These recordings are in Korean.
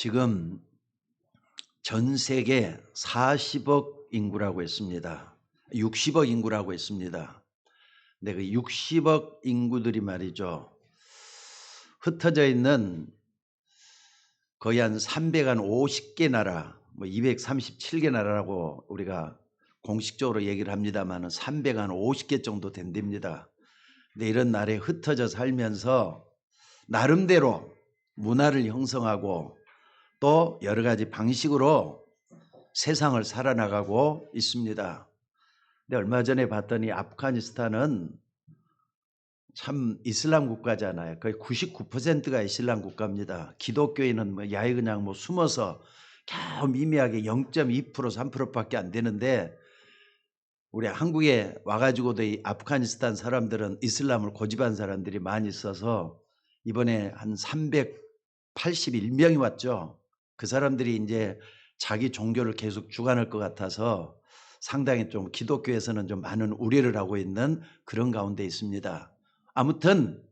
지금 전 세계 40억 인구라고 했습니다. 60억 인구라고 했습니다. 근데 그 60억 인구들이 말이죠. 흩어져 있는 거의 한 350개 나라, 뭐 237개 나라라고 우리가 공식적으로 얘기를 합니다만 350개 정도 된답니다. 근데 이런 나라에 흩어져 살면서 나름대로 문화를 형성하고 또 여러 가지 방식으로 세상을 살아나가고 있습니다. 근데 얼마 전에 봤더니 아프가니스탄은 참 이슬람 국가잖아요. 거의 99%가 이슬람 국가입니다. 기독교인은 뭐 야외 그냥 뭐 숨어서 겨우 미미하게 0.2% 3%밖에 안 되는데 우리 한국에 와가지고도 이 아프가니스탄 사람들은 이슬람을 고집한 사람들이 많이 있어서 이번에 한 381명이 왔죠. 그 사람들이 이제 자기 종교를 계속 주관할 것 같아서 상당히 좀 기독교에서는 좀 많은 우려를 하고 있는 그런 가운데 있습니다. 아무튼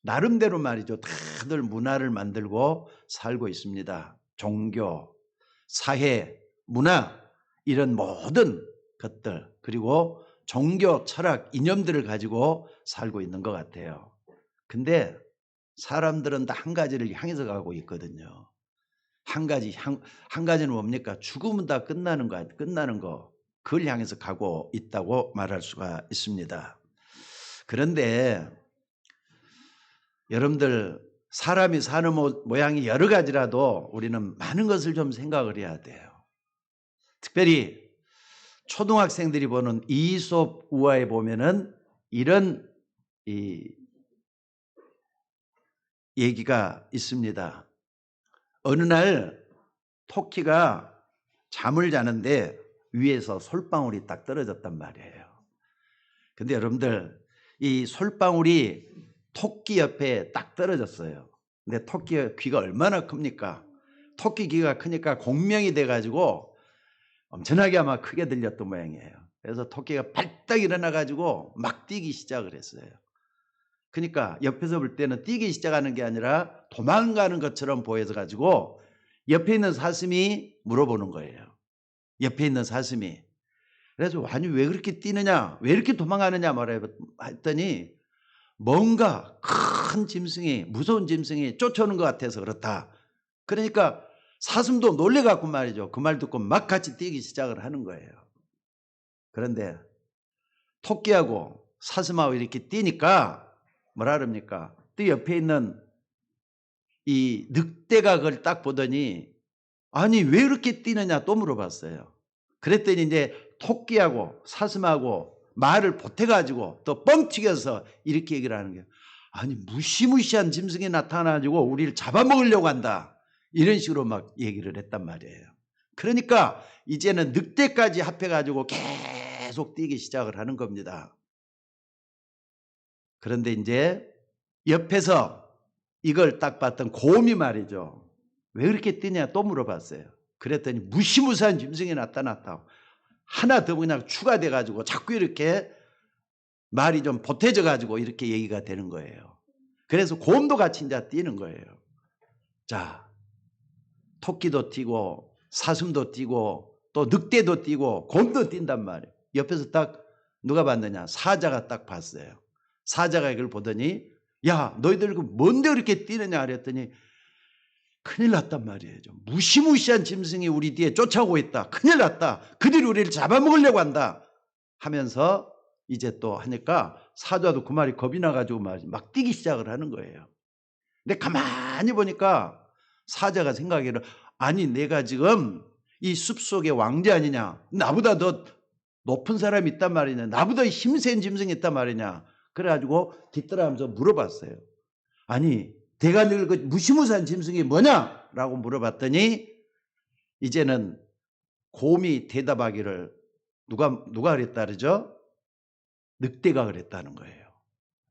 나름대로 말이죠. 다들 문화를 만들고 살고 있습니다. 종교, 사회, 문화 이런 모든 것들 그리고 종교, 철학, 이념들을 가지고 살고 있는 것 같아요. 근데 사람들은 다 한 가지를 향해서 가고 있거든요. 한 가지는 뭡니까? 죽으면 다 끝나는 거. 그걸 향해서 가고 있다고 말할 수가 있습니다. 그런데 여러분들 사람이 사는 모양이 여러 가지라도 우리는 많은 것을 좀 생각을 해야 돼요. 특별히 초등학생들이 보는 이솝 우화에 보면은 이런 얘기가 있습니다. 어느 날 토끼가 잠을 자는데 위에서 솔방울이 딱 떨어졌단 말이에요. 근데 여러분들 이 솔방울이 토끼 옆에 딱 떨어졌어요. 근데 토끼의 귀가 얼마나 큽니까? 토끼 귀가 크니까 공명이 돼가지고 엄청나게 아마 크게 들렸던 모양이에요. 그래서 토끼가 발딱 일어나가지고 막 뛰기 시작을 했어요. 그러니까 옆에서 볼 때는 뛰기 시작하는 게 아니라 도망가는 것처럼 보여서 가지고 옆에 있는 사슴이 물어보는 거예요. 옆에 있는 사슴이. 그래서 아니 왜 그렇게 뛰느냐 왜 이렇게 도망가느냐 말했더니 뭔가 큰 짐승이 무서운 짐승이 쫓아오는 것 같아서 그렇다. 그러니까 사슴도 놀래갖고 말이죠. 그 말 듣고 막 같이 뛰기 시작을 하는 거예요. 그런데 토끼하고 사슴하고 이렇게 뛰니까 뭐라 그럽니까? 또 옆에 있는 이 늑대가 그걸 딱 보더니 아니 왜 이렇게 뛰느냐 또 물어봤어요. 그랬더니 이제 토끼하고 사슴하고 말을 보태가지고 또 뻥튀겨서 이렇게 얘기를 하는 거예요. 아니 무시무시한 짐승이 나타나가지고 우리를 잡아먹으려고 한다. 이런 식으로 막 얘기를 했단 말이에요. 그러니까 이제는 늑대까지 합해가지고 계속 뛰기 시작을 하는 겁니다. 그런데 이제 옆에서 이걸 딱 봤던 곰이 말이죠. 왜 그렇게 뛰냐 또 물어봤어요. 그랬더니 무시무시한 짐승이 나타났다고. 하나 더 그냥 추가돼 가지고 자꾸 이렇게 말이 좀 보태져 가지고 이렇게 얘기가 되는 거예요. 그래서 곰도 같이 이제 뛰는 거예요. 자, 토끼도 뛰고 사슴도 뛰고 또 늑대도 뛰고 곰도 뛴단 말이에요. 옆에서 딱 누가 봤느냐? 사자가 딱 봤어요. 사자가 이걸 보더니 야 너희들 뭔데 그렇게 뛰느냐 그랬더니 큰일 났단 말이에요. 무시무시한 짐승이 우리 뒤에 쫓아오고 있다. 큰일 났다. 그들이 우리를 잡아먹으려고 한다. 하면서 이제 또 하니까 사자도 그 말이 겁이 나가지고 막 뛰기 시작을 하는 거예요. 근데 가만히 보니까 사자가 생각하기를 아니 내가 지금 이 숲속의 왕자 아니냐. 나보다 더 높은 사람이 있단 말이냐. 나보다 힘센 짐승이 있단 말이냐. 그래가지고 뒤따라하면서 물어봤어요. 아니 내가 늘 그 무시무시한 짐승이 뭐냐? 라고 물어봤더니 이제는 곰이 대답하기를 누가 그랬다 그러죠? 늑대가 그랬다는 거예요.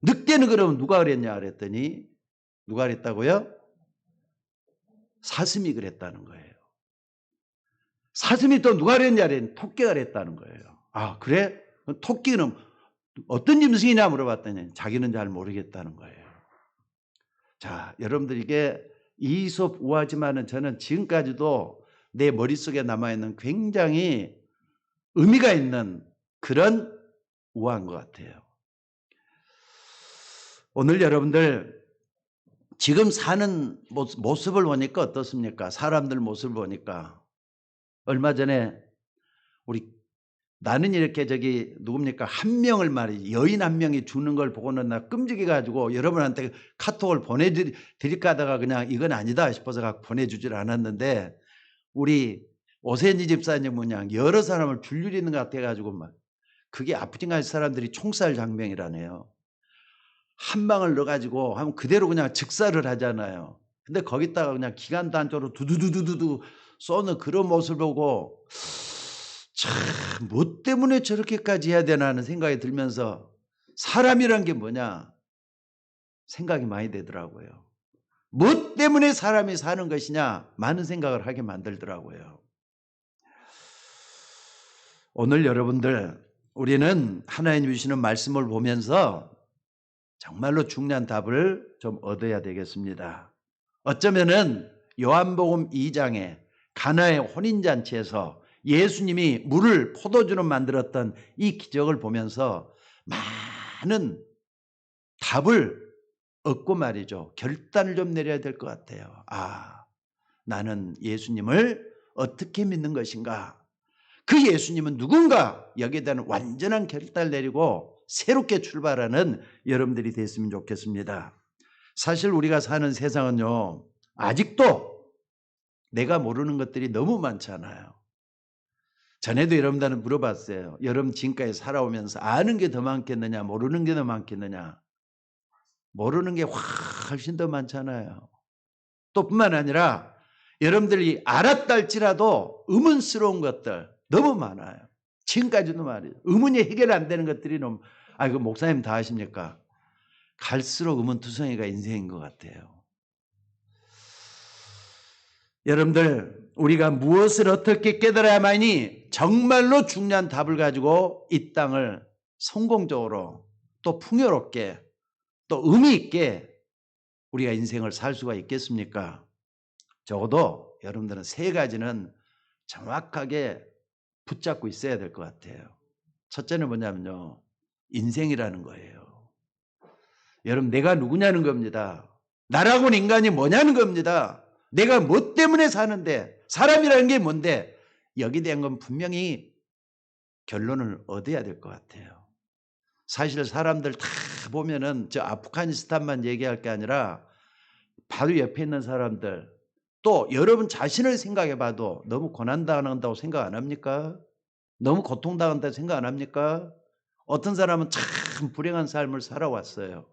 늑대는 그러면 누가 그랬냐 그랬더니 누가 그랬다고요? 사슴이 그랬다는 거예요. 사슴이 또 누가 그랬냐 그랬더니 토끼가 그랬다는 거예요. 아 그래? 토끼는 어떤 짐승이냐 물어봤더니 자기는 잘 모르겠다는 거예요. 자, 여러분들 이게 이솝 우화지만은 저는 지금까지도 내 머릿속에 남아있는 굉장히 의미가 있는 그런 우화인 것 같아요. 오늘 여러분들 지금 사는 모습을 보니까 어떻습니까? 사람들 모습을 보니까. 얼마 전에 우리 나는 이렇게 누굽니까? 한 명을 말이지 여인 한 명이 죽는 걸 보고는 나 끔찍해가지고 여러분한테 카톡을 보내드릴까 하다가 그냥 이건 아니다 싶어서 보내주질 않았는데 우리 오세니 집사님 모양 여러 사람을 불리는 것 같아가지고 막 그게 아프징가스 사람들이 총살 장병이라네요. 한 방을 넣어가지고 하면 그대로 그냥 즉사를 하잖아요. 근데 거기다가 그냥 기관단적으로 두두두두두 쏘는 그런 모습을 보고 참, 뭐 때문에 저렇게까지 해야 되나 하는 생각이 들면서 사람이란 게 뭐냐 생각이 많이 되더라고요. 뭐 때문에 사람이 사는 것이냐 많은 생각을 하게 만들더라고요. 오늘 여러분들 우리는 하나님 주시는 말씀을 보면서 정말로 중요한 답을 좀 얻어야 되겠습니다. 어쩌면은 요한복음 2장에 가나의 혼인잔치에서 예수님이 물을 포도주로 만들었던 이 기적을 보면서 많은 답을 얻고 말이죠. 결단을 좀 내려야 될 것 같아요. 나는 예수님을 어떻게 믿는 것인가? 그 예수님은 누군가? 여기에 대한 완전한 결단을 내리고 새롭게 출발하는 여러분들이 됐으면 좋겠습니다. 사실 우리가 사는 세상은요, 아직도 내가 모르는 것들이 너무 많잖아요. 전에도 여러분들한테 물어봤어요. 여러분 지금까지 살아오면서 아는 게 더 많겠느냐, 모르는 게 더 많겠느냐. 모르는 게 훨씬 더 많잖아요. 또 뿐만 아니라 여러분들이 알았다 할지라도 의문스러운 것들 너무 많아요. 지금까지도 말이에요. 의문이 해결 안 되는 것들이 너무, 이거 목사님 다 아십니까? 갈수록 의문투성이가 인생인 것 같아요. 여러분들, 우리가 무엇을 어떻게 깨달아야만이 정말로 중요한 답을 가지고 이 땅을 성공적으로 또 풍요롭게 또 의미 있게 우리가 인생을 살 수가 있겠습니까? 적어도 여러분들은 세 가지는 정확하게 붙잡고 있어야 될 것 같아요. 첫째는 뭐냐면요, 인생이라는 거예요. 여러분, 내가 누구냐는 겁니다. 나라고는 인간이 뭐냐는 겁니다. 내가 뭐 때문에 사는데, 사람이라는 게 뭔데, 여기에 대한 건 분명히 결론을 얻어야 될 것 같아요. 사실 사람들 다 보면은 저 아프가니스탄만 얘기할 게 아니라 바로 옆에 있는 사람들, 또 여러분 자신을 생각해 봐도 너무 고난당한다고 생각 안 합니까? 너무 고통당한다고 생각 안 합니까? 어떤 사람은 참 불행한 삶을 살아왔어요.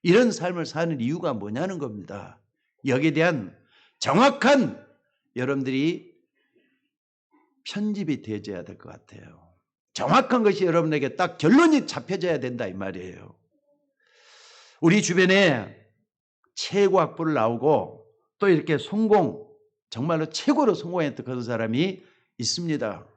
이런 삶을 사는 이유가 뭐냐는 겁니다. 여기에 대한 정확한 여러분들이 편집이 되어져야 될 것 같아요. 정확한 것이 여러분에게 딱 결론이 잡혀져야 된다 이 말이에요. 우리 주변에 최고 학부를 나오고 또 이렇게 정말로 최고로 성공했던 그런 사람이 있습니다.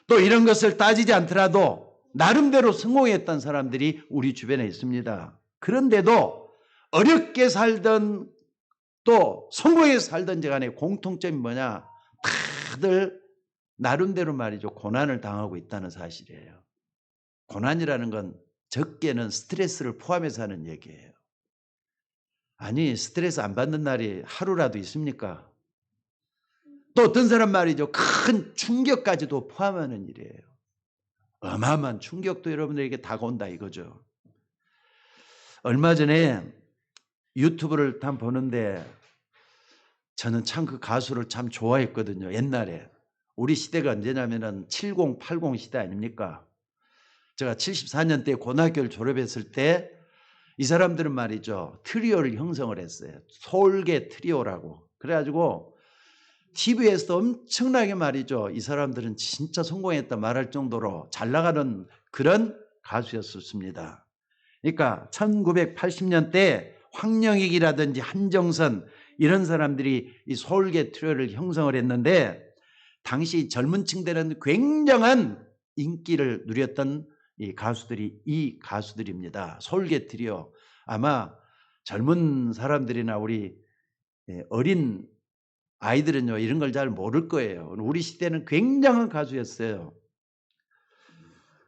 또 이런 것을 따지지 않더라도 나름대로 성공했던 사람들이 우리 주변에 있습니다. 그런데도 어렵게 살던 또 성공해서 살던 간의 공통점이 뭐냐? 다들 나름대로 말이죠. 고난을 당하고 있다는 사실이에요. 고난이라는 건 적게는 스트레스를 포함해서 하는 얘기예요. 아니, 스트레스 안 받는 날이 하루라도 있습니까? 또 어떤 사람 말이죠. 큰 충격까지도 포함하는 일이에요. 어마어마한 충격도 여러분들에게 다가온다 이거죠. 얼마 전에 유튜브를 참 보는데 저는 참 그 가수를 참 좋아했거든요. 옛날에. 우리 시대가 언제냐면은 70, 80 시대 아닙니까? 제가 74년대 고등학교를 졸업했을 때 이 사람들은 말이죠. 트리오를 형성을 했어요. 서울계 트리오라고. 그래가지고 TV에서도 엄청나게 말이죠. 이 사람들은 진짜 성공했다 말할 정도로 잘 나가는 그런 가수였습니다. 그러니까 1980년대 황영익이라든지 한정선 이런 사람들이 이 서울계 트리오를 형성을 했는데 당시 젊은 층들은 굉장한 인기를 누렸던 이 가수들입니다. 서울계 트리오. 아마 젊은 사람들이나 우리 어린 아이들은요 이런 걸 잘 모를 거예요. 우리 시대는 굉장한 가수였어요.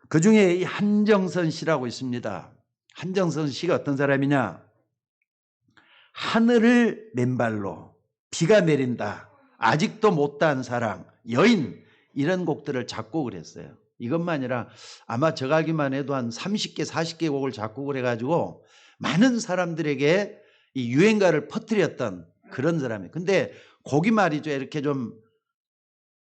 그중에 이 한정선 씨라고 있습니다. 한정선 씨가 어떤 사람이냐? 하늘을 맨발로, 비가 내린다, 아직도 못다한 사랑, 여인, 이런 곡들을 작곡을 했어요. 이것만 아니라 아마 저 가기만 해도 한 30개 40개 곡을 작곡을 해가지고 많은 사람들에게 이 유행가를 퍼뜨렸던 그런 사람이에요. 근데 곡이 말이죠 이렇게 좀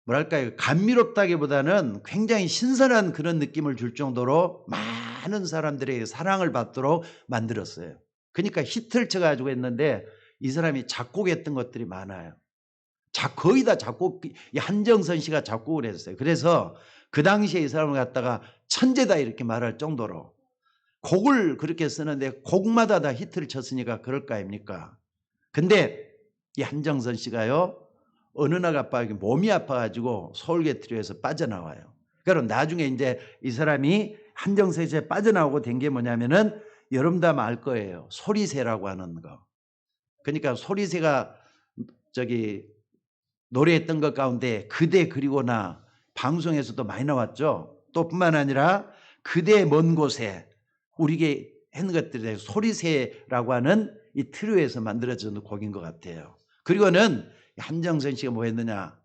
뭐랄까요 감미롭다기보다는 굉장히 신선한 그런 느낌을 줄 정도로 많은 사람들에게 사랑을 받도록 만들었어요. 그러니까 히트를 쳐가지고 했는데 이 사람이 작곡했던 것들이 많아요. 거의 다 작곡, 한정선 씨가 작곡을 했어요. 그래서 그 당시에 이 사람을 갖다가 천재다 이렇게 말할 정도로 곡을 그렇게 쓰는데 곡마다 다 히트를 쳤으니까 그럴 거 아닙니까? 근데 이 한정선 씨가요 어느 날 갑자기 몸이 아파가지고 서울게트로에서 빠져나와요. 그럼 나중에 이제 이 사람이 한정선 씨에 빠져나오고 된 게 뭐냐면은 여러분 다 알 거예요. 소리새라고 하는 거. 그러니까 소리새가 저기 노래했던 것 가운데 그대 그리고 나 방송에서도 많이 나왔죠. 또 뿐만 아니라 그대 먼 곳에 우리에게 했는 것들에 소리새라고 하는 이 트로에서 만들어진 곡인 것 같아요. 그리고는 한정선 씨가 뭐 했느냐.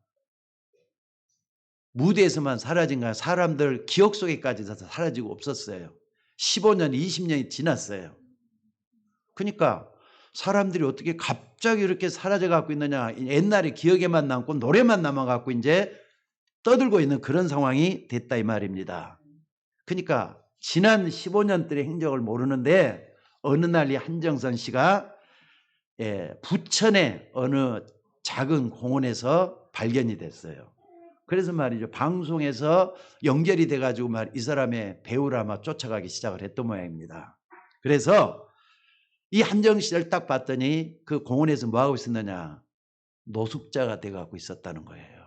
무대에서만 사라진 거야. 사람들 기억 속에까지 사라지고 없었어요. 15년, 20년이 지났어요. 그러니까 사람들이 어떻게 갑자기 이렇게 사라져 갖고 있느냐. 옛날에 기억에만 남고 노래만 남아 갖고 이제 떠들고 있는 그런 상황이 됐다 이 말입니다. 그러니까 지난 15년들의 행적을 모르는데 어느 날 이 한정선 씨가 부천의 어느 작은 공원에서 발견이 됐어요. 그래서 말이죠. 방송에서 연결이 돼가지고 이 사람의 배우를 아마 쫓아가기 시작을 했던 모양입니다. 그래서 이 한정 씨를 딱 봤더니 그 공원에서 뭐 하고 있었느냐. 노숙자가 돼갖고 있었다는 거예요.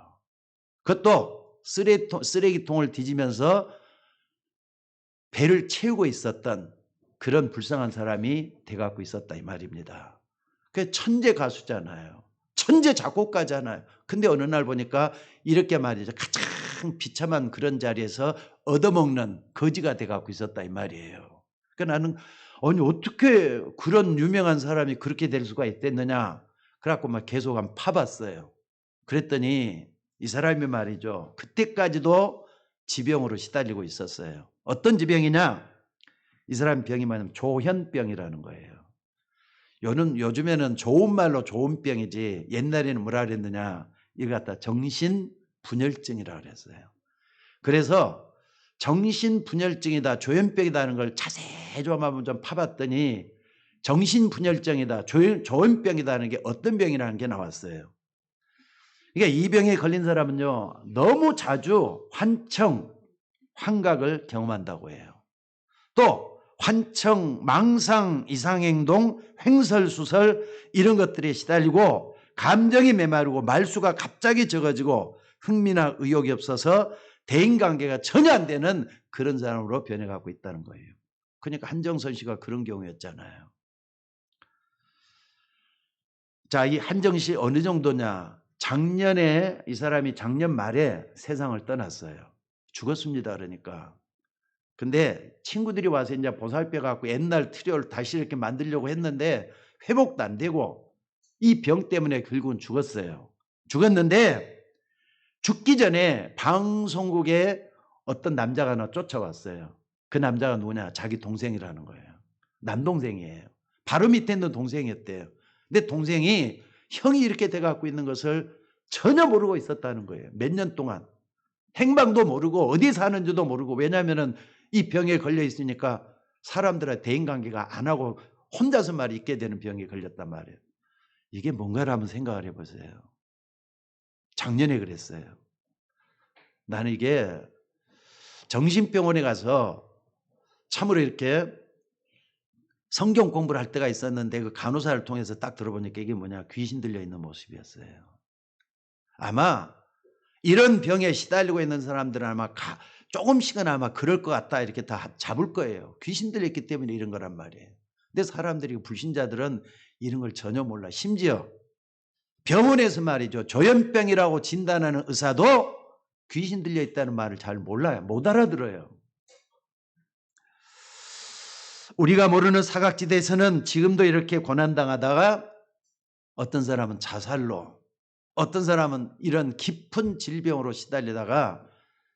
그것도 쓰레기통을 뒤지면서 배를 채우고 있었던 그런 불쌍한 사람이 돼갖고 있었다 이 말입니다. 그 천재 가수잖아요. 천재 작곡가잖아요. 근데 어느 날 보니까 이렇게 말이죠. 가장 비참한 그런 자리에서 얻어먹는 거지가 돼갖고 있었다 이 말이에요. 그러니까 나는 아니 어떻게 그런 유명한 사람이 그렇게 될 수가 있겠느냐. 그래갖고 막 계속 한번 파봤어요. 그랬더니 이 사람이 말이죠. 그때까지도 지병으로 시달리고 있었어요. 어떤 지병이냐? 이 사람 병이 뭐냐면 조현병이라는 거예요. 요즘에는 좋은 말로 좋은 병이지 옛날에는 뭐라 그랬느냐. 이거 갖다 정신분열증이라고 그랬어요. 그래서 정신분열증이다 조현병이다 하는 걸 자세히 좀 파봤더니 정신분열증이다 조현병이다 하는 게 어떤 병이라는 게 나왔어요. 그러니까 이 병에 걸린 사람은요 너무 자주 환각을 경험한다고 해요. 또 환청, 망상, 이상행동, 횡설수설 이런 것들에 시달리고 감정이 메마르고 말수가 갑자기 적어지고 흥미나 의욕이 없어서 대인관계가 전혀 안 되는 그런 사람으로 변해가고 있다는 거예요. 그러니까 한정선 씨가 그런 경우였잖아요. 자, 이 한정 씨 어느 정도냐. 작년에 이 사람이 작년 말에 세상을 떠났어요. 죽었습니다. 그러니까. 근데 친구들이 와서 이제 보살펴 갖고 옛날 트리오를 다시 이렇게 만들려고 했는데 회복도 안 되고 이 병 때문에 결국은 죽었어요. 죽었는데 죽기 전에 방송국에 어떤 남자가 하나 쫓아왔어요. 그 남자가 누구냐? 자기 동생이라는 거예요. 남동생이에요. 바로 밑에 있는 동생이었대요. 근데 동생이 형이 이렇게 돼 갖고 있는 것을 전혀 모르고 있었다는 거예요. 몇 년 동안. 행방도 모르고 어디 사는지도 모르고 왜냐하면 이 병에 걸려 있으니까 사람들과 대인관계가 안 하고 혼자서만 있게 되는 병에 걸렸단 말이에요. 이게 뭔가를 한번 생각을 해보세요. 작년에 그랬어요. 나는 이게 정신병원에 가서 참으로 이렇게 성경 공부를 할 때가 있었는데 그 간호사를 통해서 딱 들어보니까 이게 뭐냐 귀신 들려있는 모습이었어요. 아마 이런 병에 시달리고 있는 사람들은 아마 조금씩은 아마 그럴 것 같다 이렇게 다 잡을 거예요. 귀신 들렸기 때문에 이런 거란 말이에요. 근데 사람들이 불신자들은 이런 걸 전혀 몰라. 심지어 병원에서 말이죠. 조현병이라고 진단하는 의사도 귀신 들려 있다는 말을 잘 몰라요. 못 알아들어요. 우리가 모르는 사각지대에서는 지금도 이렇게 고난당하다가 어떤 사람은 자살로, 어떤 사람은 이런 깊은 질병으로 시달리다가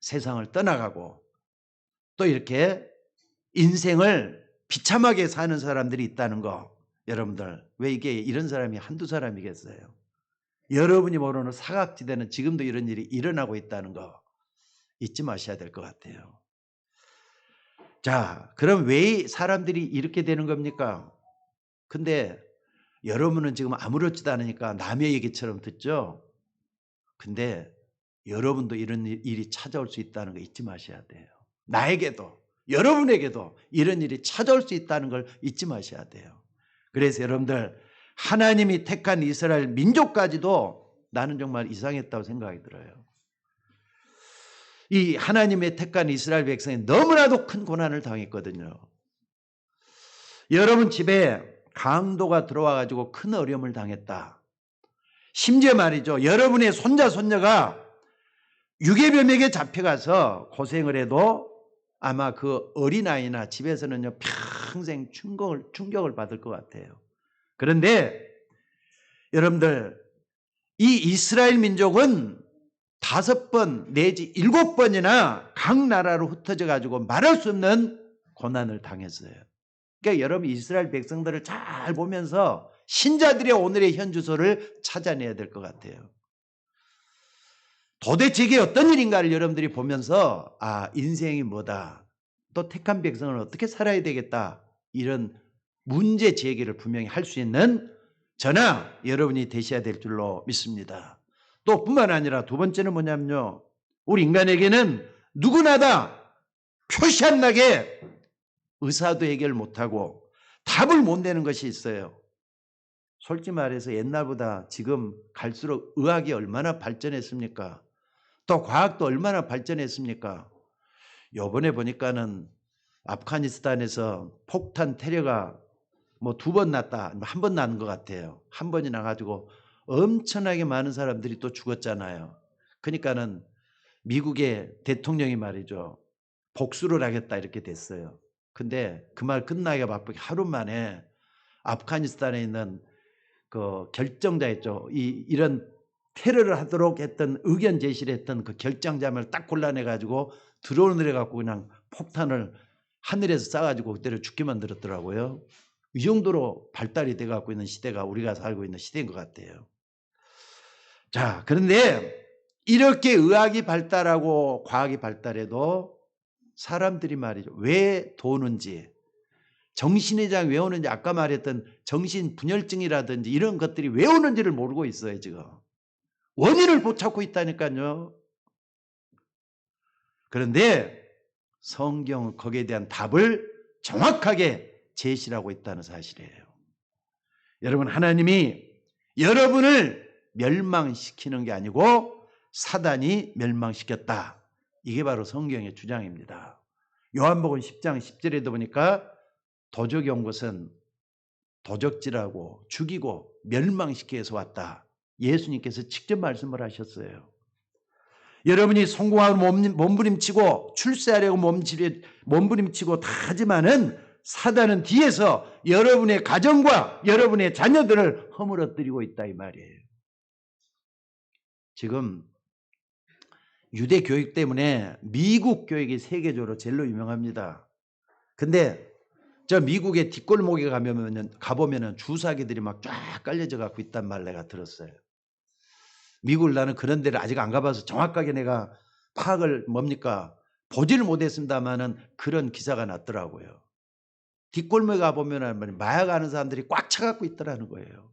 세상을 떠나가고, 또 이렇게 인생을 비참하게 사는 사람들이 있다는 거, 여러분들 왜 이게 이런 사람이 한두 사람이겠어요? 여러분이 모르는 사각지대는 지금도 이런 일이 일어나고 있다는 거 잊지 마셔야 될 것 같아요. 자, 그럼 왜 사람들이 이렇게 되는 겁니까? 근데 여러분은 지금 아무렇지도 않으니까 남의 얘기처럼 듣죠? 근데 여러분도 이런 일이 찾아올 수 있다는 거 잊지 마셔야 돼요. 나에게도, 여러분에게도 이런 일이 찾아올 수 있다는 걸 잊지 마셔야 돼요. 그래서 여러분들, 하나님이 택한 이스라엘 민족까지도 나는 정말 이상했다고 생각이 들어요. 이 하나님의 택한 이스라엘 백성이 너무나도 큰 고난을 당했거든요. 여러분 집에 강도가 들어와 가지고 큰 어려움을 당했다. 심지어 말이죠. 여러분의 손자 손녀가 유괴범에게 잡혀가서 고생을 해도 아마 그 어린아이나 집에서는요 평생 충격을 받을 것 같아요. 그런데 여러분들, 이 이스라엘 민족은 5번 내지 7번이나 각 나라로 흩어져 가지고 말할 수 없는 고난을 당했어요. 그러니까 여러분 이스라엘 백성들을 잘 보면서 신자들의 오늘의 현주소를 찾아내야 될 것 같아요. 도대체 이게 어떤 일인가를 여러분들이 보면서 인생이 뭐다, 또 택한 백성은 어떻게 살아야 되겠다, 이런 문제 제기를 분명히 할 수 있는 저나 여러분이 되셔야 될 줄로 믿습니다. 또 뿐만 아니라 두 번째는 뭐냐면요, 우리 인간에게는 누구나 다 표시 안 나게 의사도 해결 못하고 답을 못 내는 것이 있어요. 솔직히 말해서 옛날보다 지금 갈수록 의학이 얼마나 발전했습니까? 또 과학도 얼마나 발전했습니까? 요번에 보니까는 아프가니스탄에서 폭탄 테러가 뭐 2번 났다, 1번 난 것 같아요. 1번이 나가지고 엄청나게 많은 사람들이 또 죽었잖아요. 그러니까는 미국의 대통령이 말이죠, 복수를 하겠다 이렇게 됐어요. 근데 그 말 끝나기가 바쁘게 하루 만에 아프가니스탄에 있는 그 결정자였죠. 이런 테러를 하도록 했던, 의견 제시를 했던 그 결정자를 딱 골라내 가지고 드론을 해 갖고 그냥 폭탄을 하늘에서 쏴가지고 그때를 죽게 만들었더라고요. 이 정도로 발달이 돼 갖고 있는 시대가 우리가 살고 있는 시대인 것 같아요. 자, 그런데 이렇게 의학이 발달하고 과학이 발달해도 사람들이 말이죠, 왜 도는지, 정신의 장 왜 오는지, 아까 말했던 정신분열증이라든지 이런 것들이 왜 오는지를 모르고 있어요. 지금 원인을 못 찾고 있다니까요. 그런데 성경은 거기에 대한 답을 정확하게 제시하고 있다는 사실이에요. 여러분, 하나님이 여러분을 멸망시키는 게 아니고 사단이 멸망시켰다. 이게 바로 성경의 주장입니다. 요한복음 10장 10절에도 보니까 도적이 온 것은 도적질하고 죽이고 멸망시키기 위해서 왔다. 예수님께서 직접 말씀을 하셨어요. 여러분이 성공하고 몸부림치고 출세하려고 몸부림치고 다 하지만은 사단은 뒤에서 여러분의 가정과 여러분의 자녀들을 허물어뜨리고 있다 이 말이에요. 지금 유대 교육 때문에 미국 교육이 세계적으로 제일로 유명합니다. 근데 저 미국의 뒷골목에 가보면은 주사기들이 막 쫙 깔려져 갖고 있단 말 내가 들었어요. 미국을 나는 그런 데를 아직 안 가봐서 정확하게 내가 파악을 보지를 못했습니다만은 그런 기사가 났더라고요. 뒷골목에 가보면 마약 하는 사람들이 꽉 차갖고 있더라는 거예요.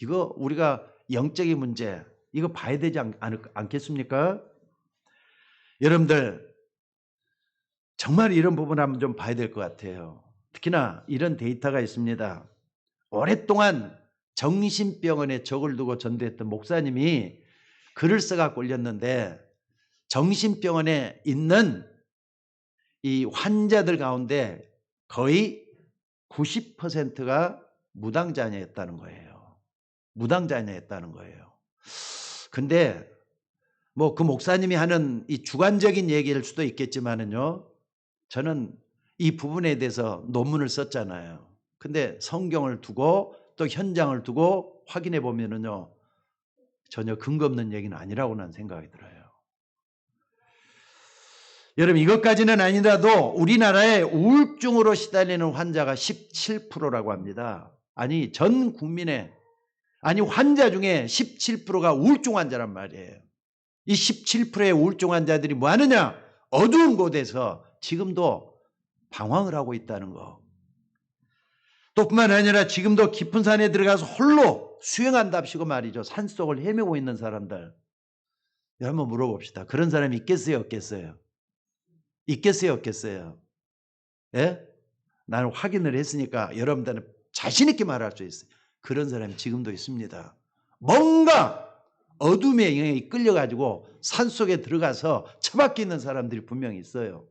이거 우리가 영적인 문제, 이거 봐야 되지 않겠습니까? 여러분들 정말 이런 부분 한번 좀 봐야 될 것 같아요. 특히나 이런 데이터가 있습니다. 오랫동안 정신병원에 적을 두고 전도했던 목사님이 글을 써갖고 올렸는데, 정신병원에 있는 이 환자들 가운데 거의 90%가 무당자녀였다는 거예요. 무당자녀였다는 거예요. 근데 뭐 그 목사님이 하는 이 주관적인 얘기일 수도 있겠지만은요, 저는 이 부분에 대해서 논문을 썼잖아요. 근데 성경을 두고 또 현장을 두고 확인해 보면은요, 전혀 근거 없는 얘기는 아니라고 난 생각이 들어요. 여러분, 이것까지는 아니라도 우리나라에 우울증으로 시달리는 환자가 17%라고 합니다. 아니, 전 국민의, 아니 환자 중에 17%가 우울증 환자란 말이에요. 이 17%의 우울증 환자들이 뭐 하느냐? 어두운 곳에서 지금도 방황을 하고 있다는 거. 또 뿐만 아니라 지금도 깊은 산에 들어가서 홀로 수영한답시고 말이죠. 산속을 헤매고 있는 사람들. 한번 물어봅시다. 그런 사람이 있겠어요? 없겠어요? 있겠어요? 없겠어요? 예? 나는 확인을 했으니까 여러분들은 자신 있게 말할 수 있어요. 그런 사람이 지금도 있습니다. 뭔가 어둠의 영향이 끌려가지고 산속에 들어가서 처박혀 있는 사람들이 분명히 있어요.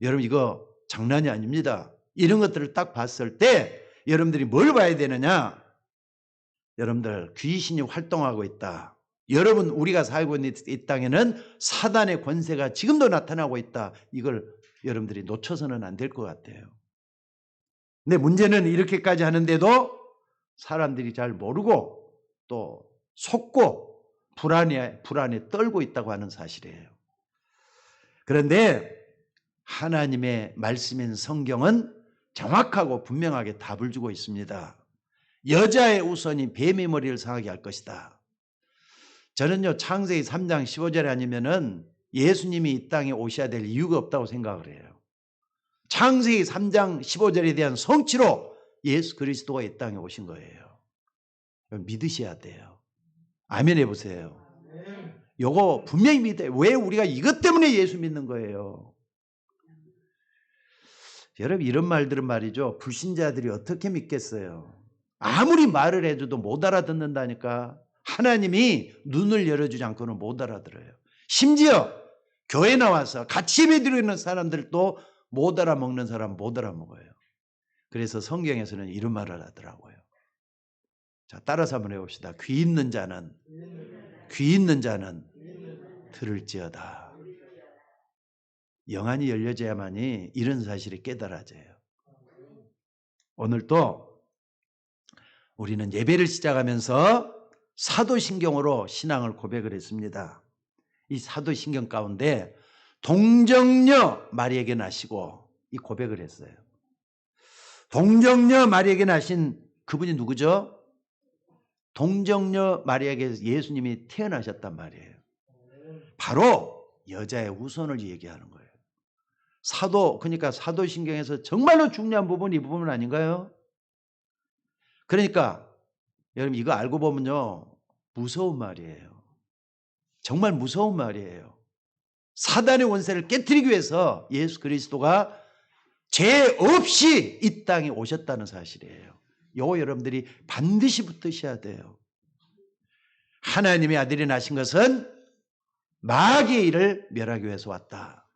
여러분, 이거 장난이 아닙니다. 이런 것들을 딱 봤을 때 여러분들이 뭘 봐야 되느냐? 여러분들, 귀신이 활동하고 있다. 여러분, 우리가 살고 있는 이 땅에는 사단의 권세가 지금도 나타나고 있다. 이걸 여러분들이 놓쳐서는 안 될 것 같아요. 근데 문제는 이렇게까지 하는데도 사람들이 잘 모르고 또 속고 불안에 떨고 있다고 하는 사실이에요. 그런데 하나님의 말씀인 성경은 정확하고 분명하게 답을 주고 있습니다. 여자의 우선이 뱀의 머리를 상하게 할 것이다. 저는요, 창세기 3장 15절에 아니면은 예수님이 이 땅에 오셔야 될 이유가 없다고 생각을 해요. 창세기 3장 15절에 대한 성취로 예수 그리스도가 이 땅에 오신 거예요. 믿으셔야 돼요. 아멘 해보세요. 요거 분명히 믿어요. 왜 우리가 이것 때문에 예수 믿는 거예요? 여러분, 이런 말들은 말이죠, 불신자들이 어떻게 믿겠어요? 아무리 말을 해줘도 못 알아듣는다니까. 하나님이 눈을 열어주지 않고는 못 알아들어요. 심지어 교회 나와서 같이 예배드리는 사람들도 못 알아먹는 사람 못 알아먹어요. 그래서 성경에서는 이런 말을 하더라고요. 자, 따라서 한번 해봅시다. 귀 있는 자는 들을지어다. 영안이 열려져야만이 이런 사실이 깨달아져요. 오늘 또 우리는 예배를 시작하면서 사도신경으로 신앙을 고백을 했습니다. 이 사도신경 가운데 동정녀 마리에게 나시고 이 고백을 했어요. 동정녀 마리에게 나신 그분이 누구죠? 동정녀 마리에게 예수님이 태어나셨단 말이에요. 바로 여자의 후손을 얘기하는 거예요. 그러니까 사도신경에서 정말로 중요한 부분이 이 부분 아닌가요? 그러니까 여러분, 이거 알고 보면요, 무서운 말이에요. 정말 무서운 말이에요. 사단의 원세를 깨트리기 위해서 예수 그리스도가 죄 없이 이 땅에 오셨다는 사실이에요. 이거 여러분들이 반드시 붙드셔야 돼요. 하나님의 아들이 나신 것은 마귀의 일을 멸하기 위해서 왔다.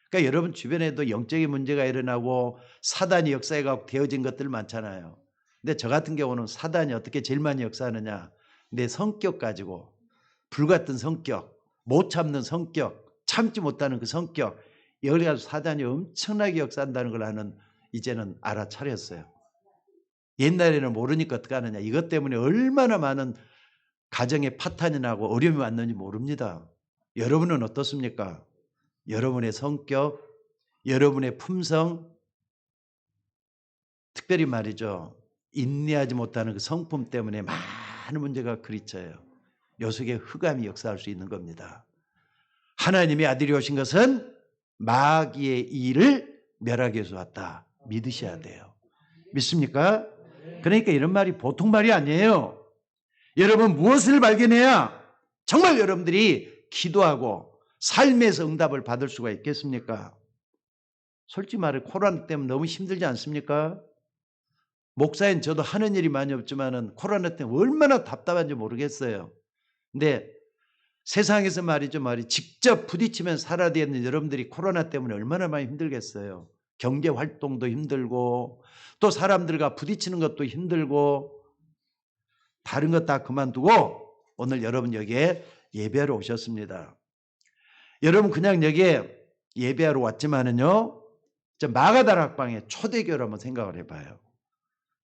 그러니까 여러분 주변에도 영적인 문제가 일어나고 사단이 역사에 되어진 것들 많잖아요. 근데 저 같은 경우는 사단이 어떻게 제일 많이 역사하느냐? 내 성격 가지고, 불같은 성격, 못 참는 성격, 참지 못하는 그 성격, 여기 가서 사단이 엄청나게 역사한다는 걸 이제는 알아차렸어요. 옛날에는 모르니까 어떻게 하느냐. 이것 때문에 얼마나 많은 가정에 파탄이 나고 어려움이 왔는지 모릅니다. 여러분은 어떻습니까? 여러분의 성격, 여러분의 품성, 특별히 말이죠, 인내하지 못하는 그 성품 때문에 많은 문제가 그리쳐요. 요 속에 흑암이 역사할 수 있는 겁니다. 하나님의 아들이 오신 것은 마귀의 일을 멸하기 위해서 왔다. 믿으셔야 돼요. 믿습니까? 그러니까 이런 말이 보통 말이 아니에요. 여러분, 무엇을 발견해야 정말 여러분들이 기도하고 삶에서 응답을 받을 수가 있겠습니까? 솔직히 말해 코로나 때문에 너무 힘들지 않습니까? 목사인 저도 하는 일이 많이 없지만은 코로나 때문에 얼마나 답답한지 모르겠어요. 근데 세상에서 말이죠, 직접 부딪히면 살아야 되는 여러분들이 코로나 때문에 얼마나 많이 힘들겠어요. 경제 활동도 힘들고 또 사람들과 부딪히는 것도 힘들고 다른 것 다 그만두고 오늘 여러분 여기에 예배하러 오셨습니다. 여러분 그냥 여기에 예배하러 왔지만은요, 마가다락방의 초대교회를 한번 생각을 해봐요.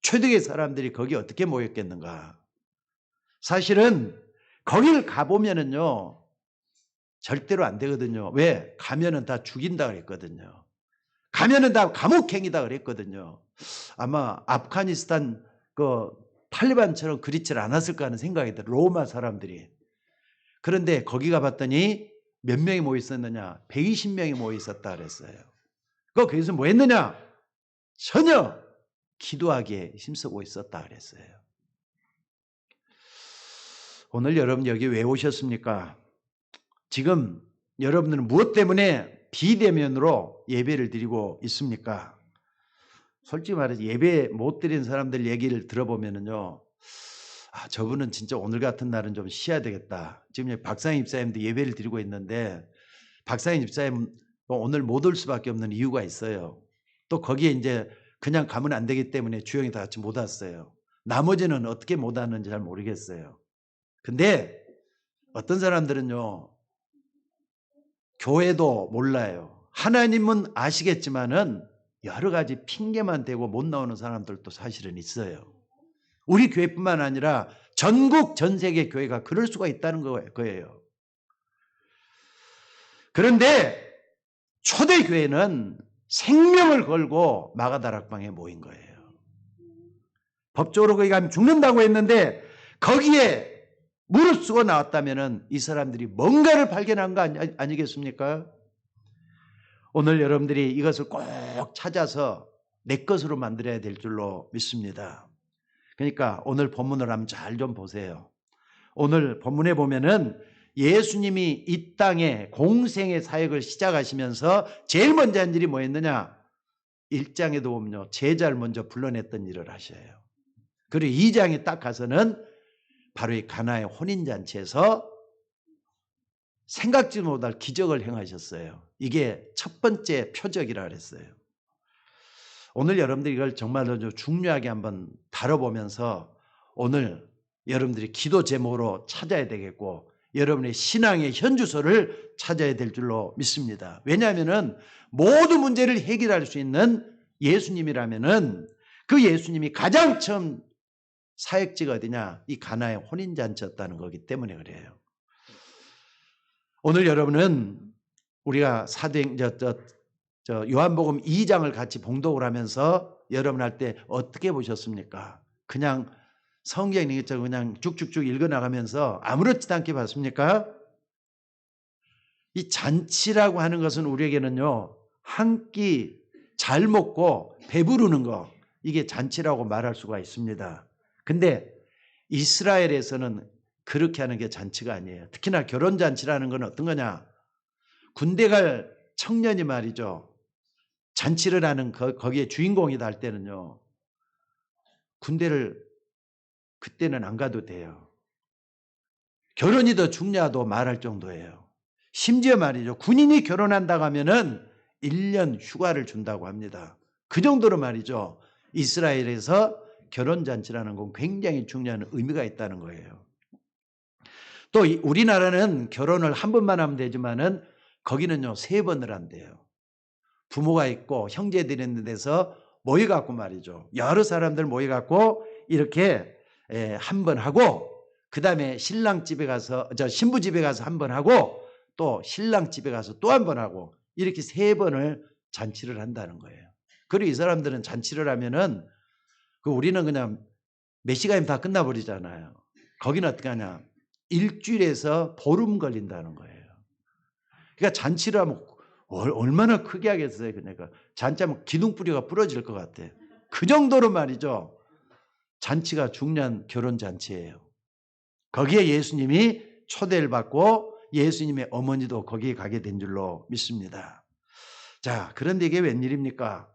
초대교회 사람들이 거기 어떻게 모였겠는가. 사실은 거길 가보면은요 절대로 안 되거든요. 왜? 가면은 다 죽인다 그랬거든요. 가면은 다 감옥행이다 그랬거든요. 아마 아프가니스탄 그 탈리반처럼 그렇지 않았을까 하는 생각이 들어요. 로마 사람들이. 그런데 거기 가봤더니 몇 명이 모여 있었느냐? 120명이 모여 있었다 그랬어요. 거기서 뭐 했느냐? 전혀 기도하기에 힘쓰고 있었다 그랬어요. 오늘 여러분 여기 왜 오셨습니까? 지금 여러분들은 무엇 때문에 비대면으로 예배를 드리고 있습니까? 솔직히 말해서 예배 못 드린 사람들 얘기를 들어보면은요, 저분은 진짜 오늘 같은 날은 좀 쉬어야 되겠다. 지금 박상희 집사님도 예배를 드리고 있는데 박상희 집사님 오늘 못 올 수밖에 없는 이유가 있어요. 또 거기에 이제 그냥 가면 안 되기 때문에 주영이 다 같이 못 왔어요. 나머지는 어떻게 못 왔는지 잘 모르겠어요. 근데 어떤 사람들은요, 교회도 몰라요. 하나님은 아시겠지만은 여러 가지 핑계만 대고 못 나오는 사람들도 사실은 있어요. 우리 교회뿐만 아니라 전국 전 세계 교회가 그럴 수가 있다는 거예요. 그런데 초대교회는 생명을 걸고 마가다락방에 모인 거예요. 법적으로 거기 가면 죽는다고 했는데 거기에 무릎 쓰고 나왔다면 이 사람들이 뭔가를 발견한 거 아니겠습니까? 오늘 여러분들이 이것을 꼭 찾아서 내 것으로 만들어야 될 줄로 믿습니다. 그러니까 오늘 본문을 한번 잘 좀 보세요. 오늘 본문에 보면은 예수님이 이 땅에 공생의 사역을 시작하시면서 제일 먼저 한 일이 뭐였느냐? 1장에도 보면요, 제자를 먼저 불러냈던 일을 하셔요. 그리고 2장에 딱 가서는 바로 이 가나의 혼인잔치에서 생각지 못할 기적을 행하셨어요. 이게 첫 번째 표적이라 그랬어요. 오늘 여러분들이 이걸 정말로 중요하게 한번 다뤄보면서 오늘 여러분들이 기도 제목으로 찾아야 되겠고 여러분의 신앙의 현주소를 찾아야 될 줄로 믿습니다. 왜냐하면 모든 문제를 해결할 수 있는 예수님이라면은 그 예수님이 가장 처음 사역지가 어디냐? 이 가나의 혼인잔치였다는 거기 때문에 그래요. 오늘 여러분은 우리가 요한복음 2장을 같이 봉독을 하면서 여러분 할 때 어떻게 보셨습니까? 그냥 성경 읽기처럼 그냥 쭉쭉쭉 읽어나가면서 아무렇지도 않게 봤습니까? 이 잔치라고 하는 것은 우리에게는요, 한 끼 잘 먹고 배부르는 거, 이게 잔치라고 말할 수가 있습니다. 근데 이스라엘에서는 그렇게 하는 게 잔치가 아니에요. 특히나 결혼잔치라는 건 어떤 거냐? 군대 갈 청년이 말이죠, 잔치를 하는 거기에 주인공이다 할 때는요, 군대를 그때는 안 가도 돼요. 결혼이 더 중요하다고 말할 정도예요. 심지어 말이죠, 군인이 결혼한다고 하면은 1년 휴가를 준다고 합니다. 그 정도로 말이죠, 이스라엘에서 결혼잔치라는 건 굉장히 중요한 의미가 있다는 거예요. 또 우리나라는 결혼을 한 번만 하면 되지만은 거기는요 3번을 한대요. 부모가 있고 형제들이 있는 데서 모여갖고 말이죠, 여러 사람들 모여갖고 이렇게 한 번 하고, 그 다음에 신랑 집에 가서 신부 집에 가서 한 번 하고, 또 신랑 집에 가서 또 한 번 하고, 이렇게 3번을 잔치를 한다는 거예요. 그리고 이 사람들은 잔치를 하면은 우리는 그냥 몇 시간이면 다 끝나버리잖아요. 거기는 어떻게 하냐? 일주일에서 보름 걸린다는 거예요. 그러니까 잔치를 하면 얼마나 크게 하겠어요. 그러니까 잔치하면 기둥뿌리가 부러질 것 같아. 그 정도로 말이죠, 잔치가 중요한 결혼잔치예요. 거기에 예수님이 초대를 받고 예수님의 어머니도 거기에 가게 된 줄로 믿습니다. 자, 그런데 이게 웬일입니까?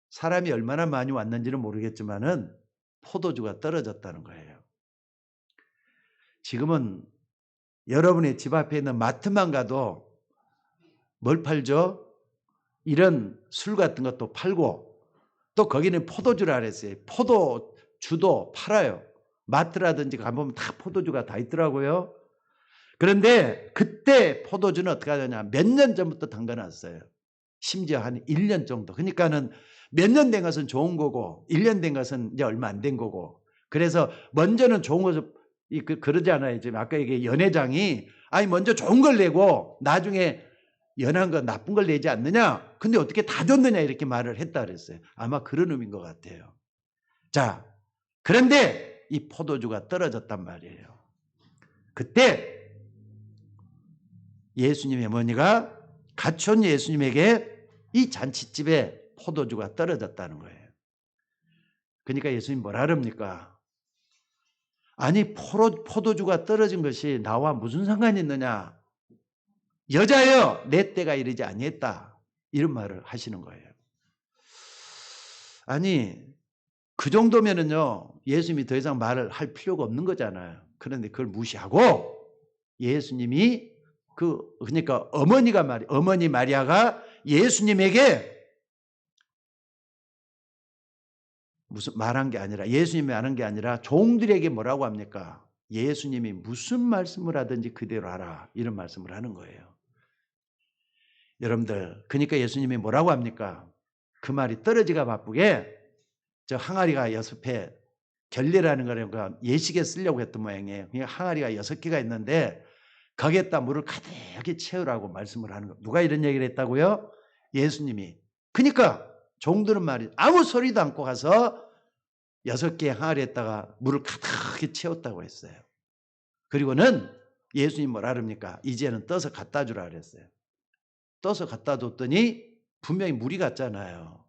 사람이 얼마나 많이 왔는지는 모르겠지만은 포도주가 떨어졌다는 거예요. 지금은 여러분의 집 앞에 있는 마트만 가도 뭘 팔죠? 이런 술 같은 것도 팔고, 또 거기는 포도주라 그랬어요. 포도주도 팔아요. 마트라든지 가보면 다 포도주가 다 있더라고요. 그런데 그때 포도주는 어떻게 하느냐, 몇 년 전부터 담가놨어요. 심지어 한 1년 정도. 그러니까는 몇 년 된 것은 좋은 거고 1년 된 것은 이제 얼마 안 된 거고. 그래서 먼저는 좋은 것을 그러잖아요. 지금 아까 얘기 연회장이 아니 먼저 좋은 걸 내고 나중에 연한 거 나쁜 걸 내지 않느냐. 근데 어떻게 다 줬느냐 이렇게 말을 했다 그랬어요. 아마 그런 의미인 것 같아요. 자, 그런데 이 포도주가 떨어졌단 말이에요. 그때 예수님의 어머니가 갖춘 예수님에게 이 잔치집에 포도주가 떨어졌다는 거예요. 그러니까 예수님 뭐라 그럽니까? 아니 포도주가 떨어진 것이 나와 무슨 상관이 있느냐? 여자여 내 때가 이르지 아니했다. 이런 말을 하시는 거예요. 아니 그 정도면은요 예수님이 더 이상 말을 할 필요가 없는 거잖아요. 그런데 그걸 무시하고 예수님이 그러니까 어머니 마리아가 예수님에게 무슨 말한 게 아니라 예수님이 말한 게 아니라 종들에게 뭐라고 합니까? 예수님이 무슨 말씀을 하든지 그대로 하라. 이런 말씀을 하는 거예요. 여러분들 그러니까 예수님이 뭐라고 합니까? 그 말이 떨어지가 바쁘게 저 항아리가 6회 결례라는 거니까 예식에 쓰려고 했던 모양이에요. 그러니까 항아리가 6개가 있는데 거기에다 물을 가득히 채우라고 말씀을 하는 거예요. 누가 이런 얘기를 했다고요? 예수님이. 그러니까 종들은 말이 아무 소리도 않고 가서 6개의 항아리에다가 물을 가득히 채웠다고 했어요. 그리고는 예수님 뭐라 그럽니까? 이제는 떠서 갖다 주라 그랬어요. 떠서 갖다 줬더니 분명히 물이 갔잖아요.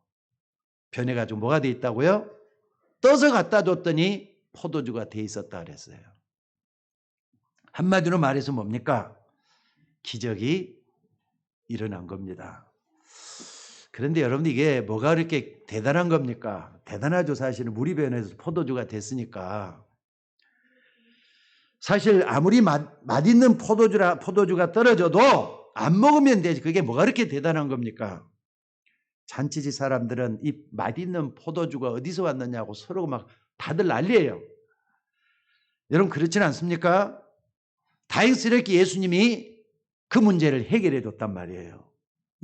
변해가지고 뭐가 돼 있다고요? 떠서 갖다 줬더니 포도주가 돼 있었다 그랬어요. 한마디로 말해서 뭡니까? 기적이 일어난 겁니다. 그런데 여러분들 이게 뭐가 그렇게 대단한 겁니까? 대단하죠. 사실은 물이 변해서 포도주가 됐으니까. 사실 아무리 맛있는 포도주가 떨어져도 안 먹으면 되지. 그게 뭐가 그렇게 대단한 겁니까? 잔치집 사람들은 이 맛있는 포도주가 어디서 왔느냐고 서로 막 다들 난리예요. 여러분 그렇지는 않습니까? 다행스럽게 예수님이 그 문제를 해결해 줬단 말이에요.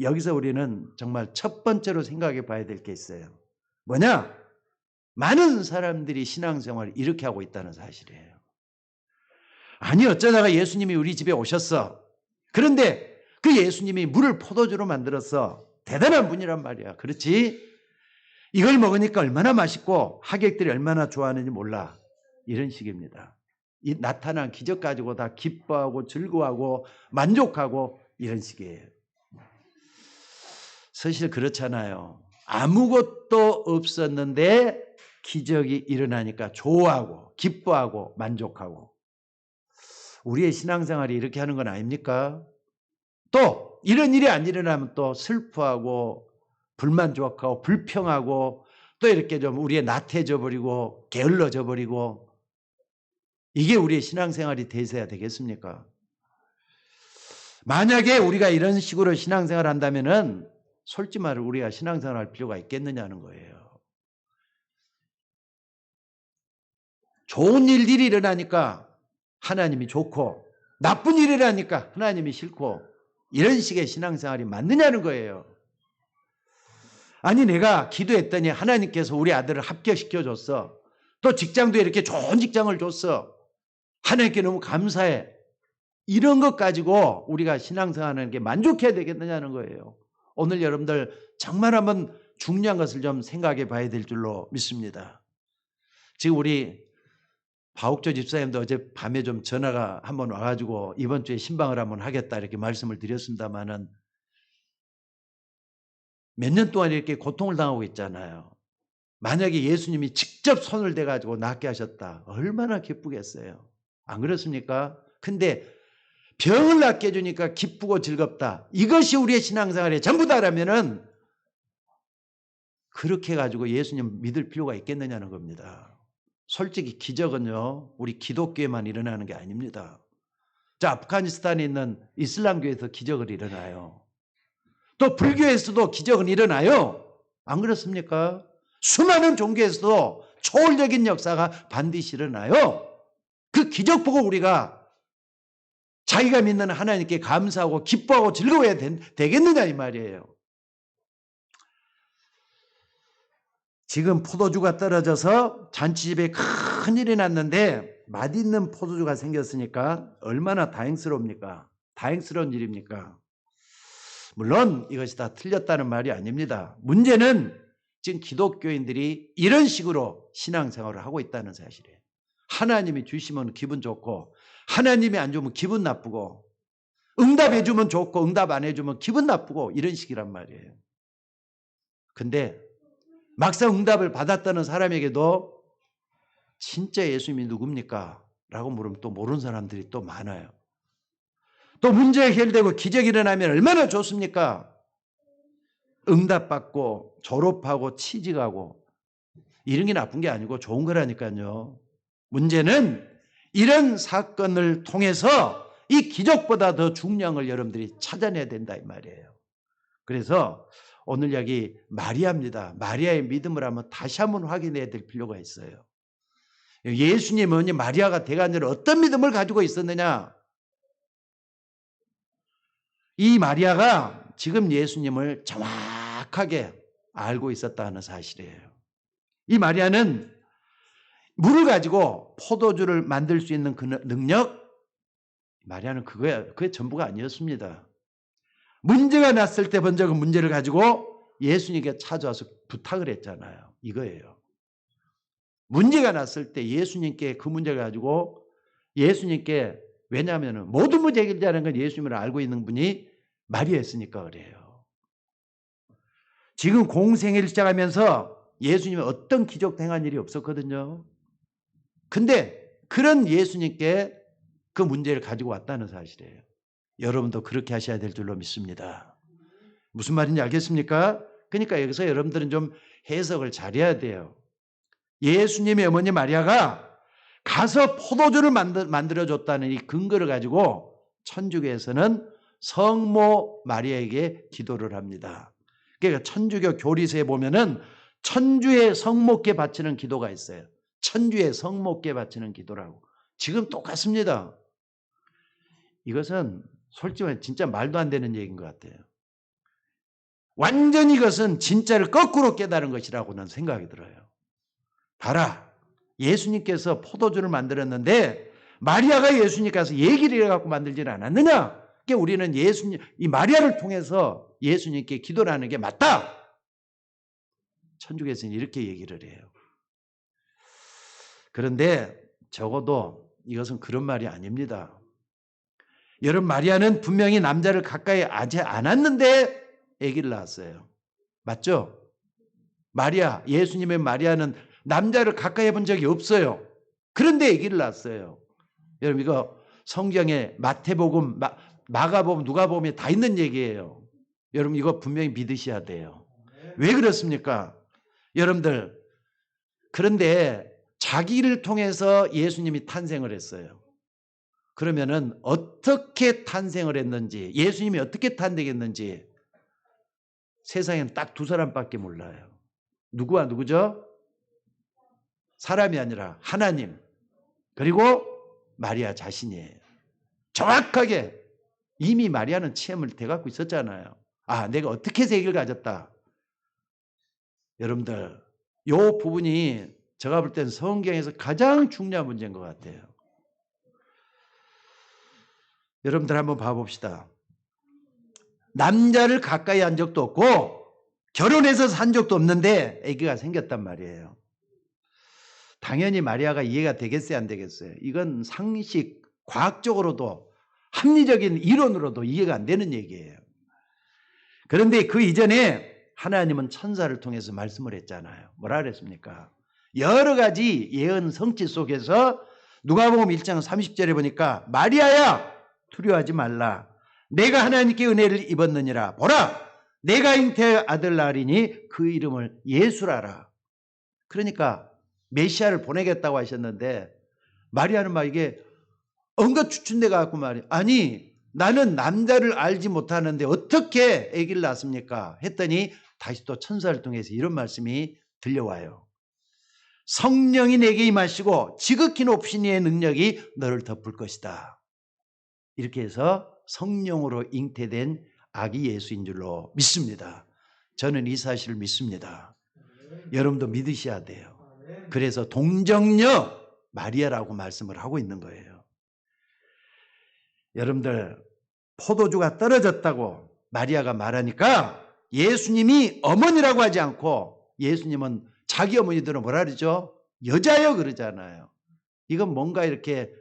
여기서 우리는 정말 첫 번째로 생각해 봐야 될 게 있어요. 뭐냐? 많은 사람들이 신앙생활을 이렇게 하고 있다는 사실이에요. 아니 어쩌다가 예수님이 우리 집에 오셨어. 그런데 그 예수님이 물을 포도주로 만들었어. 대단한 분이란 말이야. 그렇지? 이걸 먹으니까 얼마나 맛있고 하객들이 얼마나 좋아하는지 몰라. 이런 식입니다. 이 나타난 기적 가지고 다 기뻐하고 즐거워하고 만족하고 이런 식이에요. 사실 그렇잖아요. 아무것도 없었는데 기적이 일어나니까 좋아하고 기뻐하고 만족하고. 우리의 신앙생활이 이렇게 하는 건 아닙니까? 또 이런 일이 안 일어나면 또 슬퍼하고 불만족하고 불평하고 또 이렇게 좀 우리의 나태해져 버리고 게을러져 버리고. 이게 우리의 신앙생활이 되어야 되겠습니까? 만약에 우리가 이런 식으로 신앙생활을 한다면은 솔직히 말해 우리가 신앙생활을 할 필요가 있겠느냐는 거예요. 좋은 일들이 일어나니까 하나님이 좋고 나쁜 일이 일어나니까 하나님이 싫고 이런 식의 신앙생활이 맞느냐는 거예요. 아니 내가 기도했더니 하나님께서 우리 아들을 합격시켜줬어. 또 직장도 이렇게 좋은 직장을 줬어. 하나님께 너무 감사해. 이런 것 가지고 우리가 신앙생활하는 게 만족해야 되겠느냐는 거예요. 오늘 여러분들 정말 한번 중요한 것을 좀 생각해 봐야 될 줄로 믿습니다. 지금 우리 바욱조 집사님도 어제 밤에 좀 전화가 한번 와가지고 이번 주에 신방을 한번 하겠다 이렇게 말씀을 드렸습니다마는 몇 년 동안 이렇게 고통을 당하고 있잖아요. 만약에 예수님이 직접 손을 대가지고 낫게 하셨다. 얼마나 기쁘겠어요. 안 그렇습니까? 근데 병을 낫게 해주니까 기쁘고 즐겁다. 이것이 우리의 신앙생활의 전부다라면은 그렇게 해가지고 예수님 믿을 필요가 있겠느냐는 겁니다. 솔직히 기적은요, 우리 기독교에만 일어나는 게 아닙니다. 자, 아프가니스탄에 있는 이슬람교에서 기적을 일어나요. 또 불교에서도 기적은 일어나요. 안 그렇습니까? 수많은 종교에서도 초월적인 역사가 반드시 일어나요. 그 기적 보고 우리가 자기가 믿는 하나님께 감사하고 기뻐하고 즐거워야 되겠느냐 이 말이에요. 지금 포도주가 떨어져서 잔치집에 큰일이 났는데 맛있는 포도주가 생겼으니까 얼마나 다행스럽습니까? 다행스러운 일입니까? 물론 이것이 다 틀렸다는 말이 아닙니다. 문제는 지금 기독교인들이 이런 식으로 신앙생활을 하고 있다는 사실이에요. 하나님이 주시면 기분 좋고 하나님이 안 주면 기분 나쁘고 응답해 주면 좋고 응답 안 해주면 기분 나쁘고 이런 식이란 말이에요. 근데 막상 응답을 받았다는 사람에게도 진짜 예수님이 누굽니까? 라고 물으면 또 모르는 사람들이 또 많아요. 또 문제가 해결되고 기적이 일어나면 얼마나 좋습니까? 응답받고 졸업하고 취직하고 이런 게 나쁜 게 아니고 좋은 거라니까요. 문제는 이런 사건을 통해서 이 기적보다 더 중요한 걸 여러분들이 찾아내야 된다 이 말이에요. 그래서 오늘 이야기 마리아입니다. 마리아의 믿음을 한번 다시 한번 확인해야 될 필요가 있어요. 예수님은 마리아가 대간절에 어떤 믿음을 가지고 있었느냐? 이 마리아가 지금 예수님을 정확하게 알고 있었다는 사실이에요. 이 마리아는 물을 가지고 포도주를 만들 수 있는 그 능력, 마리아는 그게 전부가 아니었습니다. 문제가 났을 때 먼저 그 문제를 가지고 예수님께 찾아와서 부탁을 했잖아요. 이거예요. 문제가 났을 때 예수님께 그 문제를 가지고 예수님께, 왜냐하면 모든 문제 해결자라는 건 예수님을 알고 있는 분이 마리아였으니까 그래요. 지금 공생애를 시작하면서 예수님이 어떤 기적 행한 일이 없었거든요. 근데 그런 예수님께 그 문제를 가지고 왔다는 사실이에요. 여러분도 그렇게 하셔야 될 줄로 믿습니다. 무슨 말인지 알겠습니까? 그러니까 여기서 여러분들은 좀 해석을 잘해야 돼요. 예수님의 어머니 마리아가 가서 포도주를 만들어줬다는 이 근거를 가지고 천주교에서는 성모 마리아에게 기도를 합니다. 그러니까 천주교 교리서에 보면은 천주의 성모께 바치는 기도가 있어요. 천주의 성모께 바치는 기도라고. 지금 똑같습니다. 이것은 솔직히 말해 진짜 말도 안 되는 얘기인 것 같아요. 완전히 이것은 진짜를 거꾸로 깨달은 것이라고는 생각이 들어요. 봐라, 예수님께서 포도주를 만들었는데 마리아가 예수님께 가서 얘기를 해갖고 만들지는 않았느냐? 그러니까 우리는 예수님, 이 마리아를 통해서 예수님께 기도를 하는 게 맞다. 천주교에서는 이렇게 얘기를 해요. 그런데 적어도 이것은 그런 말이 아닙니다. 여러분, 마리아는 분명히 남자를 가까이 하지 않았는데 아기를 낳았어요. 맞죠? 마리아, 예수님의 마리아는 남자를 가까이 해본 적이 없어요. 그런데 아기를 낳았어요. 여러분, 이거 성경에 마태복음, 마가복음, 누가복음에 다 있는 얘기예요. 여러분, 이거 분명히 믿으셔야 돼요. 왜 그렇습니까? 여러분들, 그런데 자기를 통해서 예수님이 탄생을 했어요. 그러면은 어떻게 탄생을 했는지, 예수님이 어떻게 탄생했는지 세상엔 딱 두 사람밖에 몰라요. 누구와 누구죠? 사람이 아니라 하나님, 그리고 마리아 자신이에요. 정확하게 이미 마리아는 체험을 돼갖고 있었잖아요. 아, 내가 어떻게 세계를 가졌다. 여러분들, 이 부분이 제가 볼 때는 성경에서 가장 중요한 문제인 것 같아요. 여러분들 한번 봐봅시다. 남자를 가까이 한 적도 없고 결혼해서 산 적도 없는데 아기가 생겼단 말이에요. 당연히 마리아가 이해가 되겠어요, 안 되겠어요? 이건 상식, 과학적으로도 합리적인 이론으로도 이해가 안 되는 얘기예요. 그런데 그 이전에 하나님은 천사를 통해서 말씀을 했잖아요. 뭐라 그랬습니까? 여러 가지 예언 성취 속에서 누가복음 1장 30절에 보니까 마리아야 두려워하지 말라. 내가 하나님께 은혜를 입었느니라. 보라, 내가 잉태할 아들 낳으리니 그 이름을 예수라라. 그러니까 메시아를 보내겠다고 하셨는데 마리아는 막 이게 언뜻 추춘돼 갖고 말이야. 아니, 나는 남자를 알지 못하는데 어떻게 아기를 낳습니까? 했더니 다시 또 천사를 통해서 이런 말씀이 들려와요. 성령이 내게 임하시고 지극히 높으신 이의 능력이 너를 덮을 것이다. 이렇게 해서 성령으로 잉태된 아기 예수인 줄로 믿습니다. 저는 이 사실을 믿습니다. 여러분도 믿으셔야 돼요. 그래서 동정녀 마리아라고 말씀을 하고 있는 거예요. 여러분들, 포도주가 떨어졌다고 마리아가 말하니까 예수님이 어머니라고 하지 않고, 예수님은 자기 어머니들은 뭐라 그러죠? 여자여 그러잖아요. 이건 뭔가 이렇게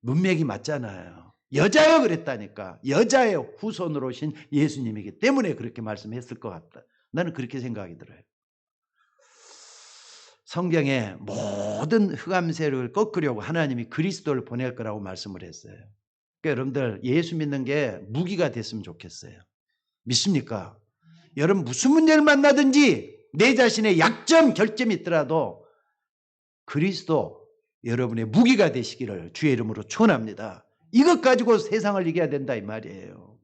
문맥이 맞잖아요. 여자여 그랬다니까. 여자의 후손으로 오신 예수님이기 때문에 그렇게 말씀했을 것 같다. 나는 그렇게 생각이 들어요. 성경에 모든 흑암 세력을 꺾으려고 하나님이 그리스도를 보낼 거라고 말씀을 했어요. 그러니까 여러분들, 예수 믿는 게 무기가 됐으면 좋겠어요. 믿습니까? 여러분, 무슨 문제를 만나든지 내 자신의 약점, 결점이 있더라도 그리스도 여러분의 무기가 되시기를 주의 이름으로 축원합니다. 이것 가지고 세상을 이겨야 된다 이 말이에요.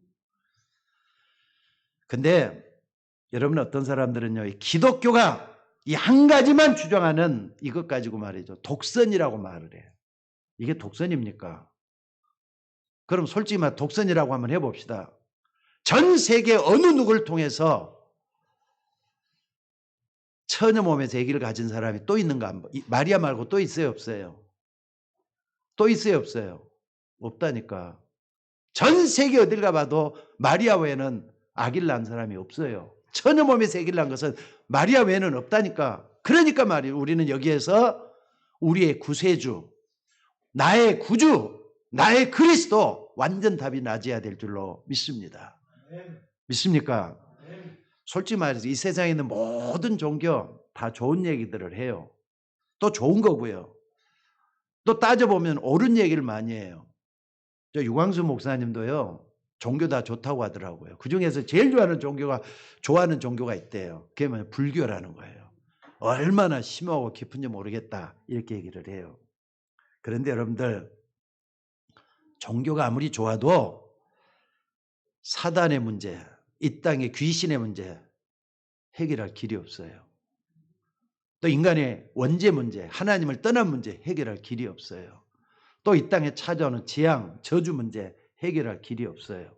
근데 여러분, 어떤 사람들은요, 이 기독교가 이 한 가지만 주장하는 이것 가지고 말이죠, 독선이라고 말을 해요. 이게 독선입니까? 그럼 솔직히 말 독선이라고 한번 해봅시다. 전 세계 어느 누구를 통해서 처녀 몸에서 아기를 가진 사람이 또 있는가? 마리아 말고 또 있어요, 없어요? 또 있어요, 없어요? 없다니까. 전 세계 어딜 가봐도 마리아 외에는 아기를 낳은 사람이 없어요. 처녀 몸에서 아기를 낳은 것은 마리아 외에는 없다니까. 그러니까 말이에요, 우리는 여기에서 우리의 구세주, 나의 구주, 나의 그리스도, 완전 답이 낮아야 될 줄로 믿습니다. 믿습니까? 솔직히 말해서 이 세상에 있는 모든 종교 다 좋은 얘기들을 해요. 또 좋은 거고요. 또 따져보면 옳은 얘기를 많이 해요. 저 유광수 목사님도요, 종교 다 좋다고 하더라고요. 그중에서 제일 좋아하는 종교가 있대요. 그게 뭐냐, 불교라는 거예요. 얼마나 심하고 깊은지 모르겠다 이렇게 얘기를 해요. 그런데 여러분들, 종교가 아무리 좋아도 사단의 문제, 이 땅의 귀신의 문제 해결할 길이 없어요. 또 인간의 원죄 문제, 하나님을 떠난 문제 해결할 길이 없어요. 또 이 땅에 찾아오는 재앙, 저주 문제 해결할 길이 없어요.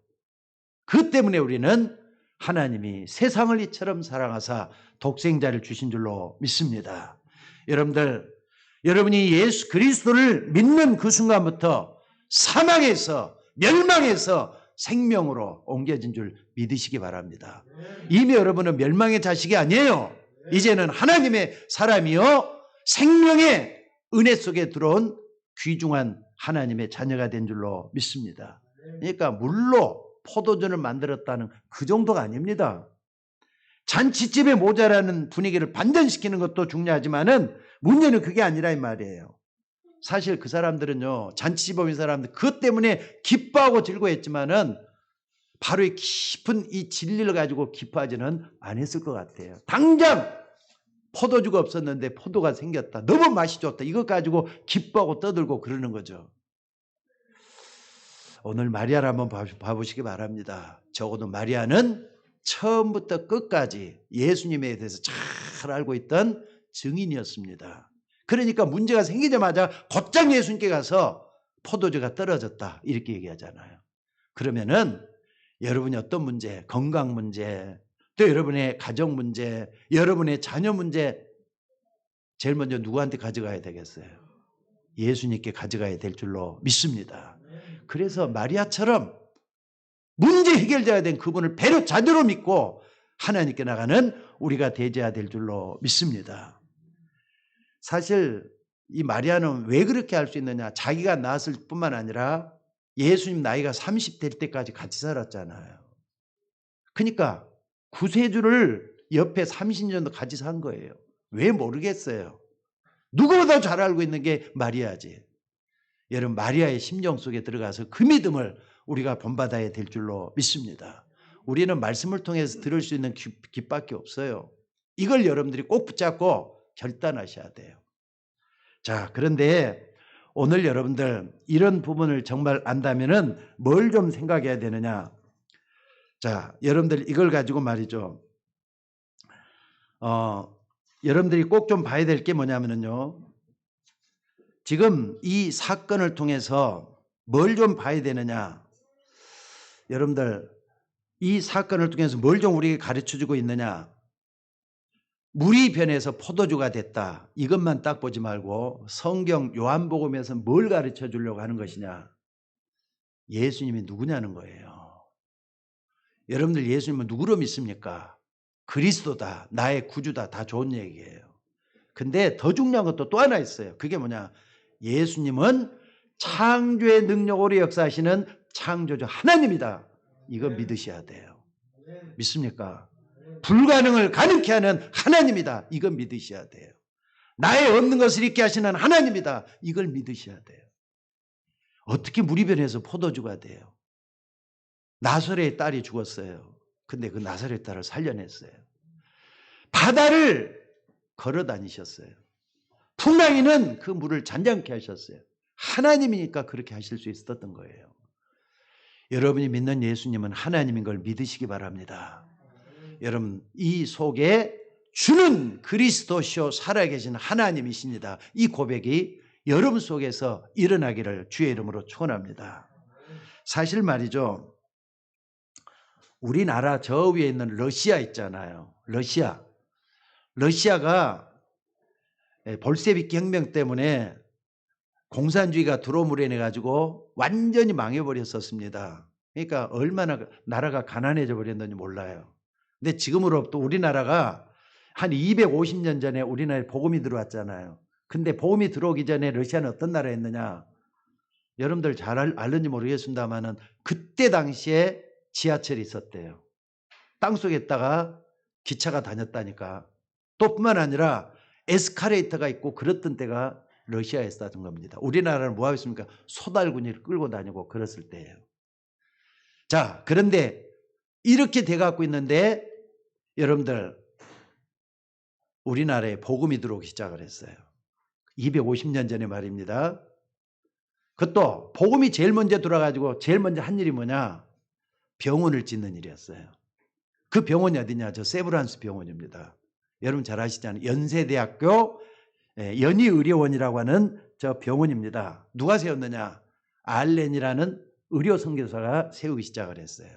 그 때문에 우리는 하나님이 세상을 이처럼 사랑하사 독생자를 주신 줄로 믿습니다. 여러분들, 여러분이 예수 그리스도를 믿는 그 순간부터 사망에서, 멸망에서 생명으로 옮겨진 줄 믿으시기 바랍니다. 이미 여러분은 멸망의 자식이 아니에요. 이제는 하나님의 사람이요, 생명의 은혜 속에 들어온 귀중한 하나님의 자녀가 된 줄로 믿습니다. 그러니까 물로 포도주를 만들었다는 그 정도가 아닙니다. 잔치집에 모자라는 분위기를 반전시키는 것도 중요하지만은 문제는 그게 아니라 이 말이에요. 사실 그 사람들은요, 잔치집 온 사람들 그것 때문에 기뻐하고 즐거워했지만은 바로 이 깊은 이 진리를 가지고 기뻐하지는 않았을 것 같아요. 당장 포도주가 없었는데 포도가 생겼다, 너무 맛이 좋다, 이것 가지고 기뻐하고 떠들고 그러는 거죠. 오늘 마리아를 한번 봐보시기 바랍니다. 적어도 마리아는 처음부터 끝까지 예수님에 대해서 잘 알고 있던 증인이었습니다. 그러니까 문제가 생기자마자 곧장 예수님께 가서 포도주가 떨어졌다 이렇게 얘기하잖아요. 그러면은 여러분이 어떤 문제, 건강 문제, 또 여러분의 가정 문제, 여러분의 자녀 문제, 제일 먼저 누구한테 가져가야 되겠어요? 예수님께 가져가야 될 줄로 믿습니다. 그래서 마리아처럼 문제 해결돼야 된 그분을 배로 자녀로 믿고 하나님께 나가는 우리가 되어야 될 줄로 믿습니다. 사실 이 마리아는 왜 그렇게 할 수 있느냐, 자기가 낳았을 뿐만 아니라 예수님 나이가 30 될 때까지 같이 살았잖아요. 그러니까 구세주를 옆에 30년도 같이 산 거예요. 왜 모르겠어요. 누구보다 잘 알고 있는 게 마리아지. 여러분, 마리아의 심정 속에 들어가서 그 믿음을 우리가 본받아야 될 줄로 믿습니다. 우리는 말씀을 통해서 들을 수 있는 길밖에 없어요. 이걸 여러분들이 꼭 붙잡고 결단하셔야 돼요. 자, 그런데 오늘 여러분들 이런 부분을 정말 안다면은 뭘 좀 생각해야 되느냐. 자, 여러분들 이걸 가지고 말이죠. 여러분들이 꼭 좀 봐야 될 게 뭐냐면요. 지금 이 사건을 통해서 뭘 좀 봐야 되느냐. 여러분들 이 사건을 통해서 뭘 좀 우리에게 가르쳐주고 있느냐. 물이 변해서 포도주가 됐다. 이것만 딱 보지 말고 성경 요한복음에서 뭘 가르쳐 주려고 하는 것이냐. 예수님이 누구냐는 거예요. 여러분들 예수님은 누구로 믿습니까? 그리스도다. 나의 구주다. 다 좋은 얘기예요. 근데 더 중요한 것도 또 하나 있어요. 그게 뭐냐. 예수님은 창조의 능력으로 역사하시는 창조주 하나님이다. 이거 믿으셔야 돼요. 믿습니까? 불가능을 가능케 하는 하나님이다. 이걸 믿으셔야 돼요. 나의 없는 것을 있게 하시는 하나님이다. 이걸 믿으셔야 돼요. 어떻게 물이 변해서 포도주가 돼요? 나사렛의 딸이 죽었어요. 근데 그 나사렛 딸을 살려냈어요. 바다를 걸어 다니셨어요. 풍랑이는 그 물을 잔잔케 하셨어요. 하나님이니까 그렇게 하실 수 있었던 거예요. 여러분이 믿는 예수님은 하나님인 걸 믿으시기 바랍니다. 여러분 이 속에 주는 그리스도시요 살아계신 하나님이십니다. 이 고백이 여러분 속에서 일어나기를 주의 이름으로 축원합니다. 사실 말이죠. 우리나라 저 위에 있는 러시아 있잖아요. 러시아가 볼세비키 혁명 때문에 공산주의가 들어옴으로 인해 가지고 완전히 망해버렸었습니다. 그러니까 얼마나 나라가 가난해져 버렸는지 몰라요. 근데 지금으로부터 우리나라가 한 250년 전에 우리나라에 복음이 들어왔잖아요. 근데 복음이 들어오기 전에 러시아는 어떤 나라였느냐? 여러분들 잘 알는지 모르겠습니다만은 그때 당시에 지하철이 있었대요. 땅속에다가 기차가 다녔다니까. 또 뿐만 아니라 에스카레이터가 있고 그랬던 때가 러시아에서 던 겁니다. 우리나라는 뭐 하겠습니까? 소달구니를 끌고 다니고 그랬을 때예요. 자, 그런데 이렇게 돼갖고 있는데 여러분들 우리나라에 복음이 들어오기 시작을 했어요. 250년 전에 말입니다. 그것도 복음이 제일 먼저 들어가지고 제일 먼저 한 일이 뭐냐? 병원을 짓는 일이었어요. 그 병원이 어디냐? 저 세브란스 병원입니다. 여러분 잘 아시잖아요. 연세대학교 연희의료원이라고 하는 저 병원입니다. 누가 세웠느냐? 알렌이라는 의료 선교사가 세우기 시작을 했어요.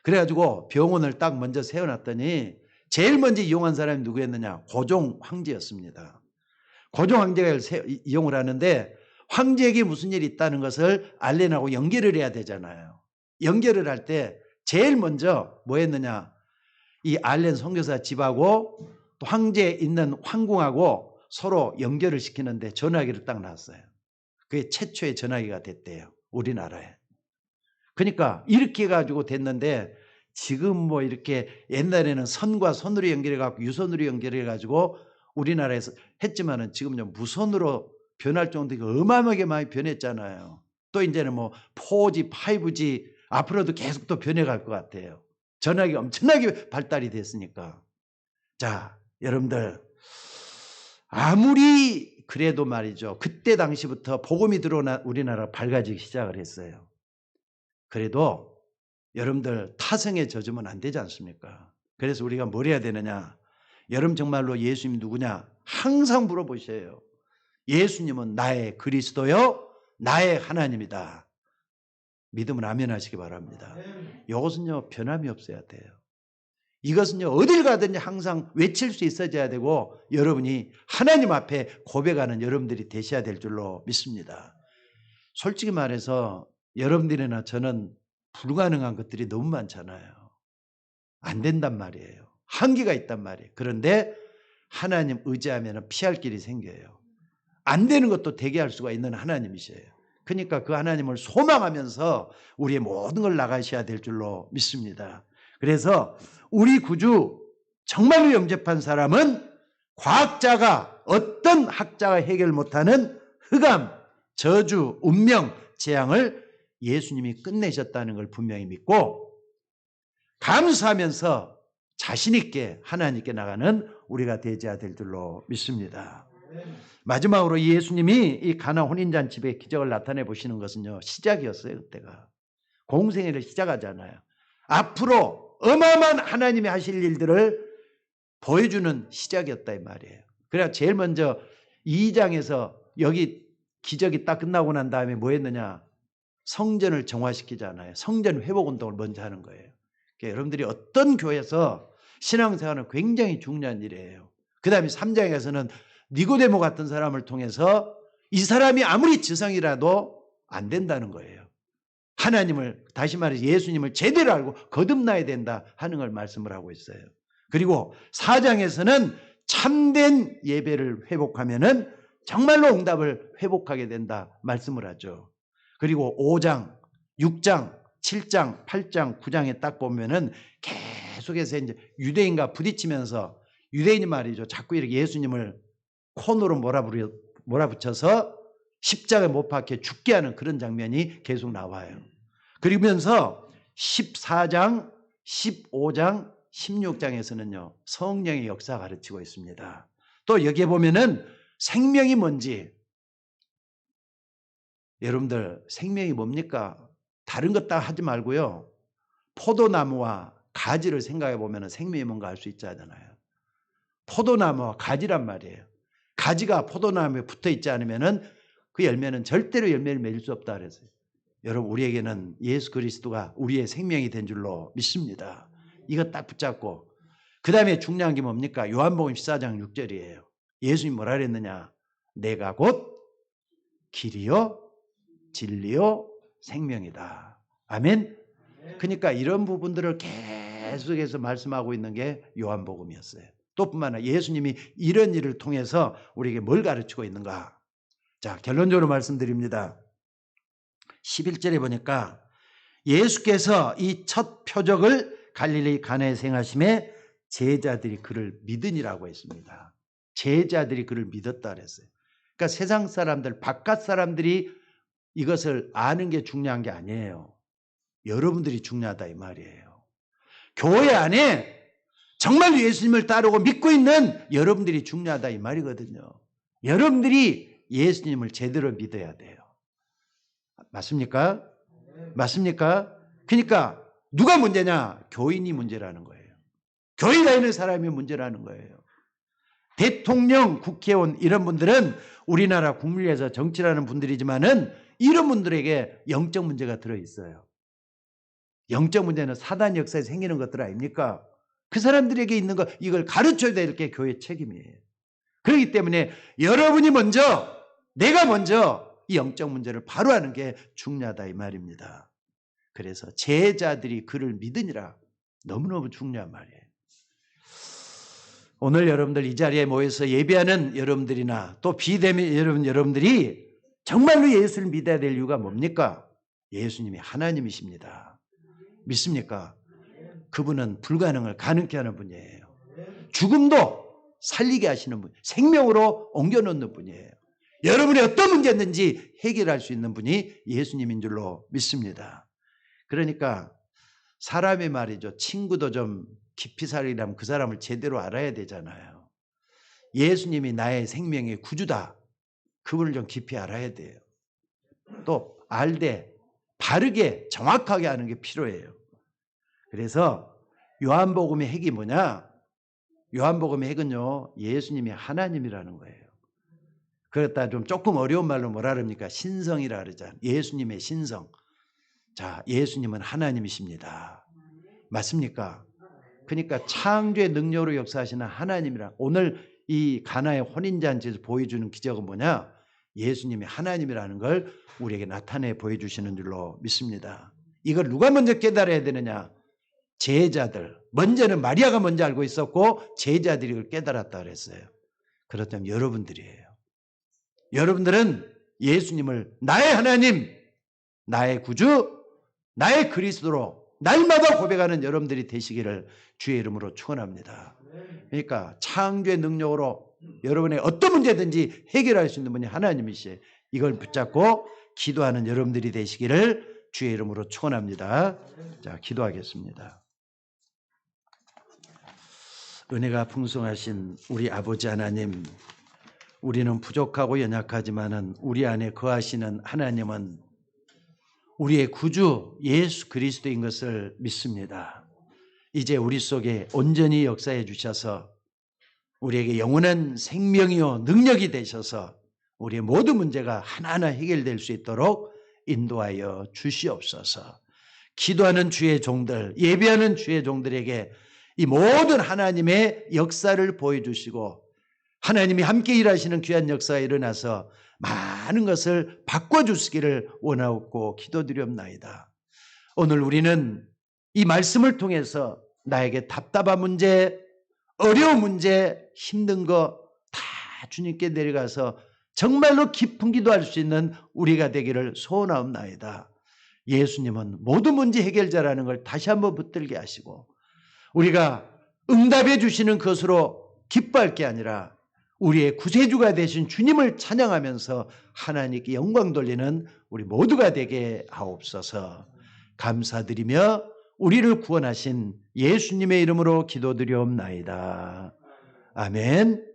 그래가지고 병원을 딱 먼저 세워놨더니 제일 먼저 이용한 사람이 누구였느냐? 고종 황제였습니다. 고종 황제가 이용을 하는데 황제에게 무슨 일이 있다는 것을 알렌하고 연결을 해야 되잖아요. 연결을 할 때 제일 먼저 뭐 했느냐? 이 알렌 선교사 집하고 또 황제에 있는 황궁하고 서로 연결을 시키는데 전화기를 딱 놨어요. 그게 최초의 전화기가 됐대요. 우리나라에. 그러니까 이렇게 해가지고 됐는데 지금 뭐 이렇게 옛날에는 선과 선으로 연결해갖고 유선으로 연결해가지고 우리나라에서 했지만은 지금요 무선으로 변할 정도로 어마어마하게 많이 변했잖아요. 또 이제는 뭐 4G, 5G 앞으로도 계속 또 변해갈 것 같아요. 전화기가 엄청나게 발달이 됐으니까. 자, 여러분들 아무리 그래도 말이죠. 그때 당시부터 복음이 들어오나 우리나라가 밝아지기 시작을 했어요. 그래도 여러분들 타성에 젖으면 안 되지 않습니까? 그래서 우리가 뭘 해야 되느냐? 여러분 정말로 예수님이 누구냐? 항상 물어보셔요. 예수님은 나의 그리스도요, 나의 하나님이다. 믿으면 아멘 하시기 바랍니다. 이것은요 변함이 없어야 돼요. 이것은요 어딜 가든지 항상 외칠 수 있어져야 되고 여러분이 하나님 앞에 고백하는 여러분들이 되셔야 될 줄로 믿습니다. 솔직히 말해서 여러분들이나 저는 불가능한 것들이 너무 많잖아요. 안 된단 말이에요. 한계가 있단 말이에요. 그런데 하나님 의지하면 피할 길이 생겨요. 안 되는 것도 되게 할 수가 있는 하나님이셔요. 그러니까 그 하나님을 소망하면서 우리의 모든 걸 나가셔야 될 줄로 믿습니다. 그래서 우리 구주 정말로 영접한 사람은 과학자가 어떤 학자가 해결 못하는 흑암, 저주, 운명, 재앙을 예수님이 끝내셨다는 걸 분명히 믿고 감사하면서 자신 있게 하나님께 나가는 우리가 되어야 될 줄로 믿습니다. 마지막으로 예수님이 이 가나 혼인잔치의 기적을 나타내 보시는 것은요 시작이었어요. 그때가 공생애를 시작하잖아요. 앞으로 어마어마한 하나님이 하실 일들을 보여주는 시작이었다 이 말이에요. 그래야 제일 먼저 2장에서 여기 기적이 딱 끝나고 난 다음에 뭐 했느냐? 성전을 정화시키잖아요. 성전 회복 운동을 먼저 하는 거예요. 그러니까 여러분들이 어떤 교회에서 신앙생활은 굉장히 중요한 일이에요. 그 다음에 3장에서는 니고데모 같은 사람을 통해서 이 사람이 아무리 지성이라도 안 된다는 거예요. 하나님을, 다시 말해서 예수님을 제대로 알고 거듭나야 된다 하는 걸 말씀을 하고 있어요. 그리고 4장에서는 참된 예배를 회복하면은 정말로 응답을 회복하게 된다 말씀을 하죠. 그리고 5장, 6장, 7장, 8장, 9장에 딱 보면은 계속해서 이제 유대인과 부딪히면서 유대인이 말이죠. 자꾸 이렇게 예수님을 콘으로 몰아붙여서 십자가에 못 박혀 죽게 하는 그런 장면이 계속 나와요. 그러면서 14장, 15장, 16장에서는요. 성령의 역사 가르치고 있습니다. 또 여기에 보면은 생명이 뭔지, 여러분들 생명이 뭡니까? 다른 것 다 하지 말고요. 포도나무와 가지를 생각해 보면 생명이 뭔가 알 수 있잖아요. 포도나무와 가지란 말이에요. 가지가 포도나무에 붙어 있지 않으면은 그 열매는 절대로 열매를 맺을 수 없다 그랬어요. 여러분 우리에게는 예수 그리스도가 우리의 생명이 된 줄로 믿습니다. 이거 딱 붙잡고 그 다음에 중요한 게 뭡니까? 요한복음 14장 6절이에요. 예수님이 뭐라 그랬느냐? 내가 곧 길이요 진리요 생명이다. 아멘. 그러니까 이런 부분들을 계속해서 말씀하고 있는 게 요한복음이었어요. 또 뿐만 아니라 예수님이 이런 일을 통해서 우리에게 뭘 가르치고 있는가? 자, 결론적으로 말씀드립니다. 11절에 보니까 예수께서 이 첫 표적을 갈릴리 가나에서 행하심에 제자들이 그를 믿으니라고 했습니다. 제자들이 그를 믿었다 그랬어요. 그러니까 세상 사람들, 바깥 사람들이 이것을 아는 게 중요한 게 아니에요. 여러분들이 중요하다 이 말이에요. 교회 안에 정말 예수님을 따르고 믿고 있는 여러분들이 중요하다 이 말이거든요. 여러분들이 예수님을 제대로 믿어야 돼요. 맞습니까? 맞습니까? 그러니까 누가 문제냐? 교인이 문제라는 거예요. 교회 다니는 사람이 문제라는 거예요. 대통령, 국회의원 이런 분들은 우리나라 국민에서 정치라는 분들이지만은 이런 분들에게 영적 문제가 들어있어요. 영적 문제는 사단 역사에 생기는 것들 아닙니까? 그 사람들에게 있는 거 이걸 가르쳐야 될 게 교회의 책임이에요. 그렇기 때문에 여러분이 먼저, 내가 먼저 이 영적 문제를 바로 하는 게 중요하다 이 말입니다. 그래서 제자들이 그를 믿으니라 너무너무 중요한 말이에요. 오늘 여러분들 이 자리에 모여서 예배하는 여러분들이나 또 비대면 여러분들이 정말로 예수를 믿어야 될 이유가 뭡니까? 예수님이 하나님이십니다. 믿습니까? 그분은 불가능을 가능케 하는 분이에요. 죽음도 살리게 하시는 분, 생명으로 옮겨놓는 분이에요. 여러분이 어떤 문제였는지 해결할 수 있는 분이 예수님인 줄로 믿습니다. 그러니까 사람의 말이죠. 친구도 좀 깊이 살리려면 그 사람을 제대로 알아야 되잖아요. 예수님이 나의 생명의 구주다. 그분을 좀 깊이 알아야 돼요. 또 알되 바르게 정확하게 아는 게 필요해요. 그래서 요한복음의 핵이 뭐냐? 요한복음의 핵은요. 예수님이 하나님이라는 거예요. 그렇다 좀 조금 어려운 말로 뭐라 그럽니까? 신성이라 그러잖아요. 예수님의 신성. 자, 예수님은 하나님이십니다. 맞습니까? 그러니까 창조의 능력으로 역사하시는 하나님이라. 오늘 이 가나의 혼인잔치에서 보여주는 기적은 뭐냐? 예수님이 하나님이라는 걸 우리에게 나타내 보여주시는 줄로 믿습니다. 이걸 누가 먼저 깨달아야 되느냐? 제자들. 먼저는 마리아가 먼저 알고 있었고 제자들이 그걸 깨달았다 그랬어요. 그렇다면 여러분들이에요. 여러분들은 예수님을 나의 하나님, 나의 구주, 나의 그리스도로 날마다 고백하는 여러분들이 되시기를 주의 이름으로 축원합니다. 그러니까 창조의 능력으로 여러분의 어떤 문제든지 해결할 수 있는 분이 하나님이시에요. 이걸 붙잡고 기도하는 여러분들이 되시기를 주의 이름으로 축원합니다. 자, 기도하겠습니다. 은혜가 풍성하신 우리 아버지 하나님, 우리는 부족하고 연약하지만은 우리 안에 거하시는 하나님은 우리의 구주 예수 그리스도인 것을 믿습니다. 이제 우리 속에 온전히 역사해 주셔서 우리에게 영원한 생명이요 능력이 되셔서 우리의 모든 문제가 하나하나 해결될 수 있도록 인도하여 주시옵소서. 기도하는 주의 종들, 예배하는 주의 종들에게 이 모든 하나님의 역사를 보여주시고 하나님이 함께 일하시는 귀한 역사가 일어나서 많은 것을 바꿔주시기를 원하옵고 기도드리옵나이다. 오늘 우리는 이 말씀을 통해서 나에게 답답한 문제, 어려운 문제, 힘든 거 다 주님께 내려가서 정말로 깊은 기도할 수 있는 우리가 되기를 소원하옵나이다. 예수님은 모든 문제 해결자라는 걸 다시 한번 붙들게 하시고 우리가 응답해 주시는 것으로 기뻐할 게 아니라 우리의 구세주가 되신 주님을 찬양하면서 하나님께 영광 돌리는 우리 모두가 되게 하옵소서. 감사드리며 우리를 구원하신 예수님의 이름으로 기도드리옵나이다. 아멘.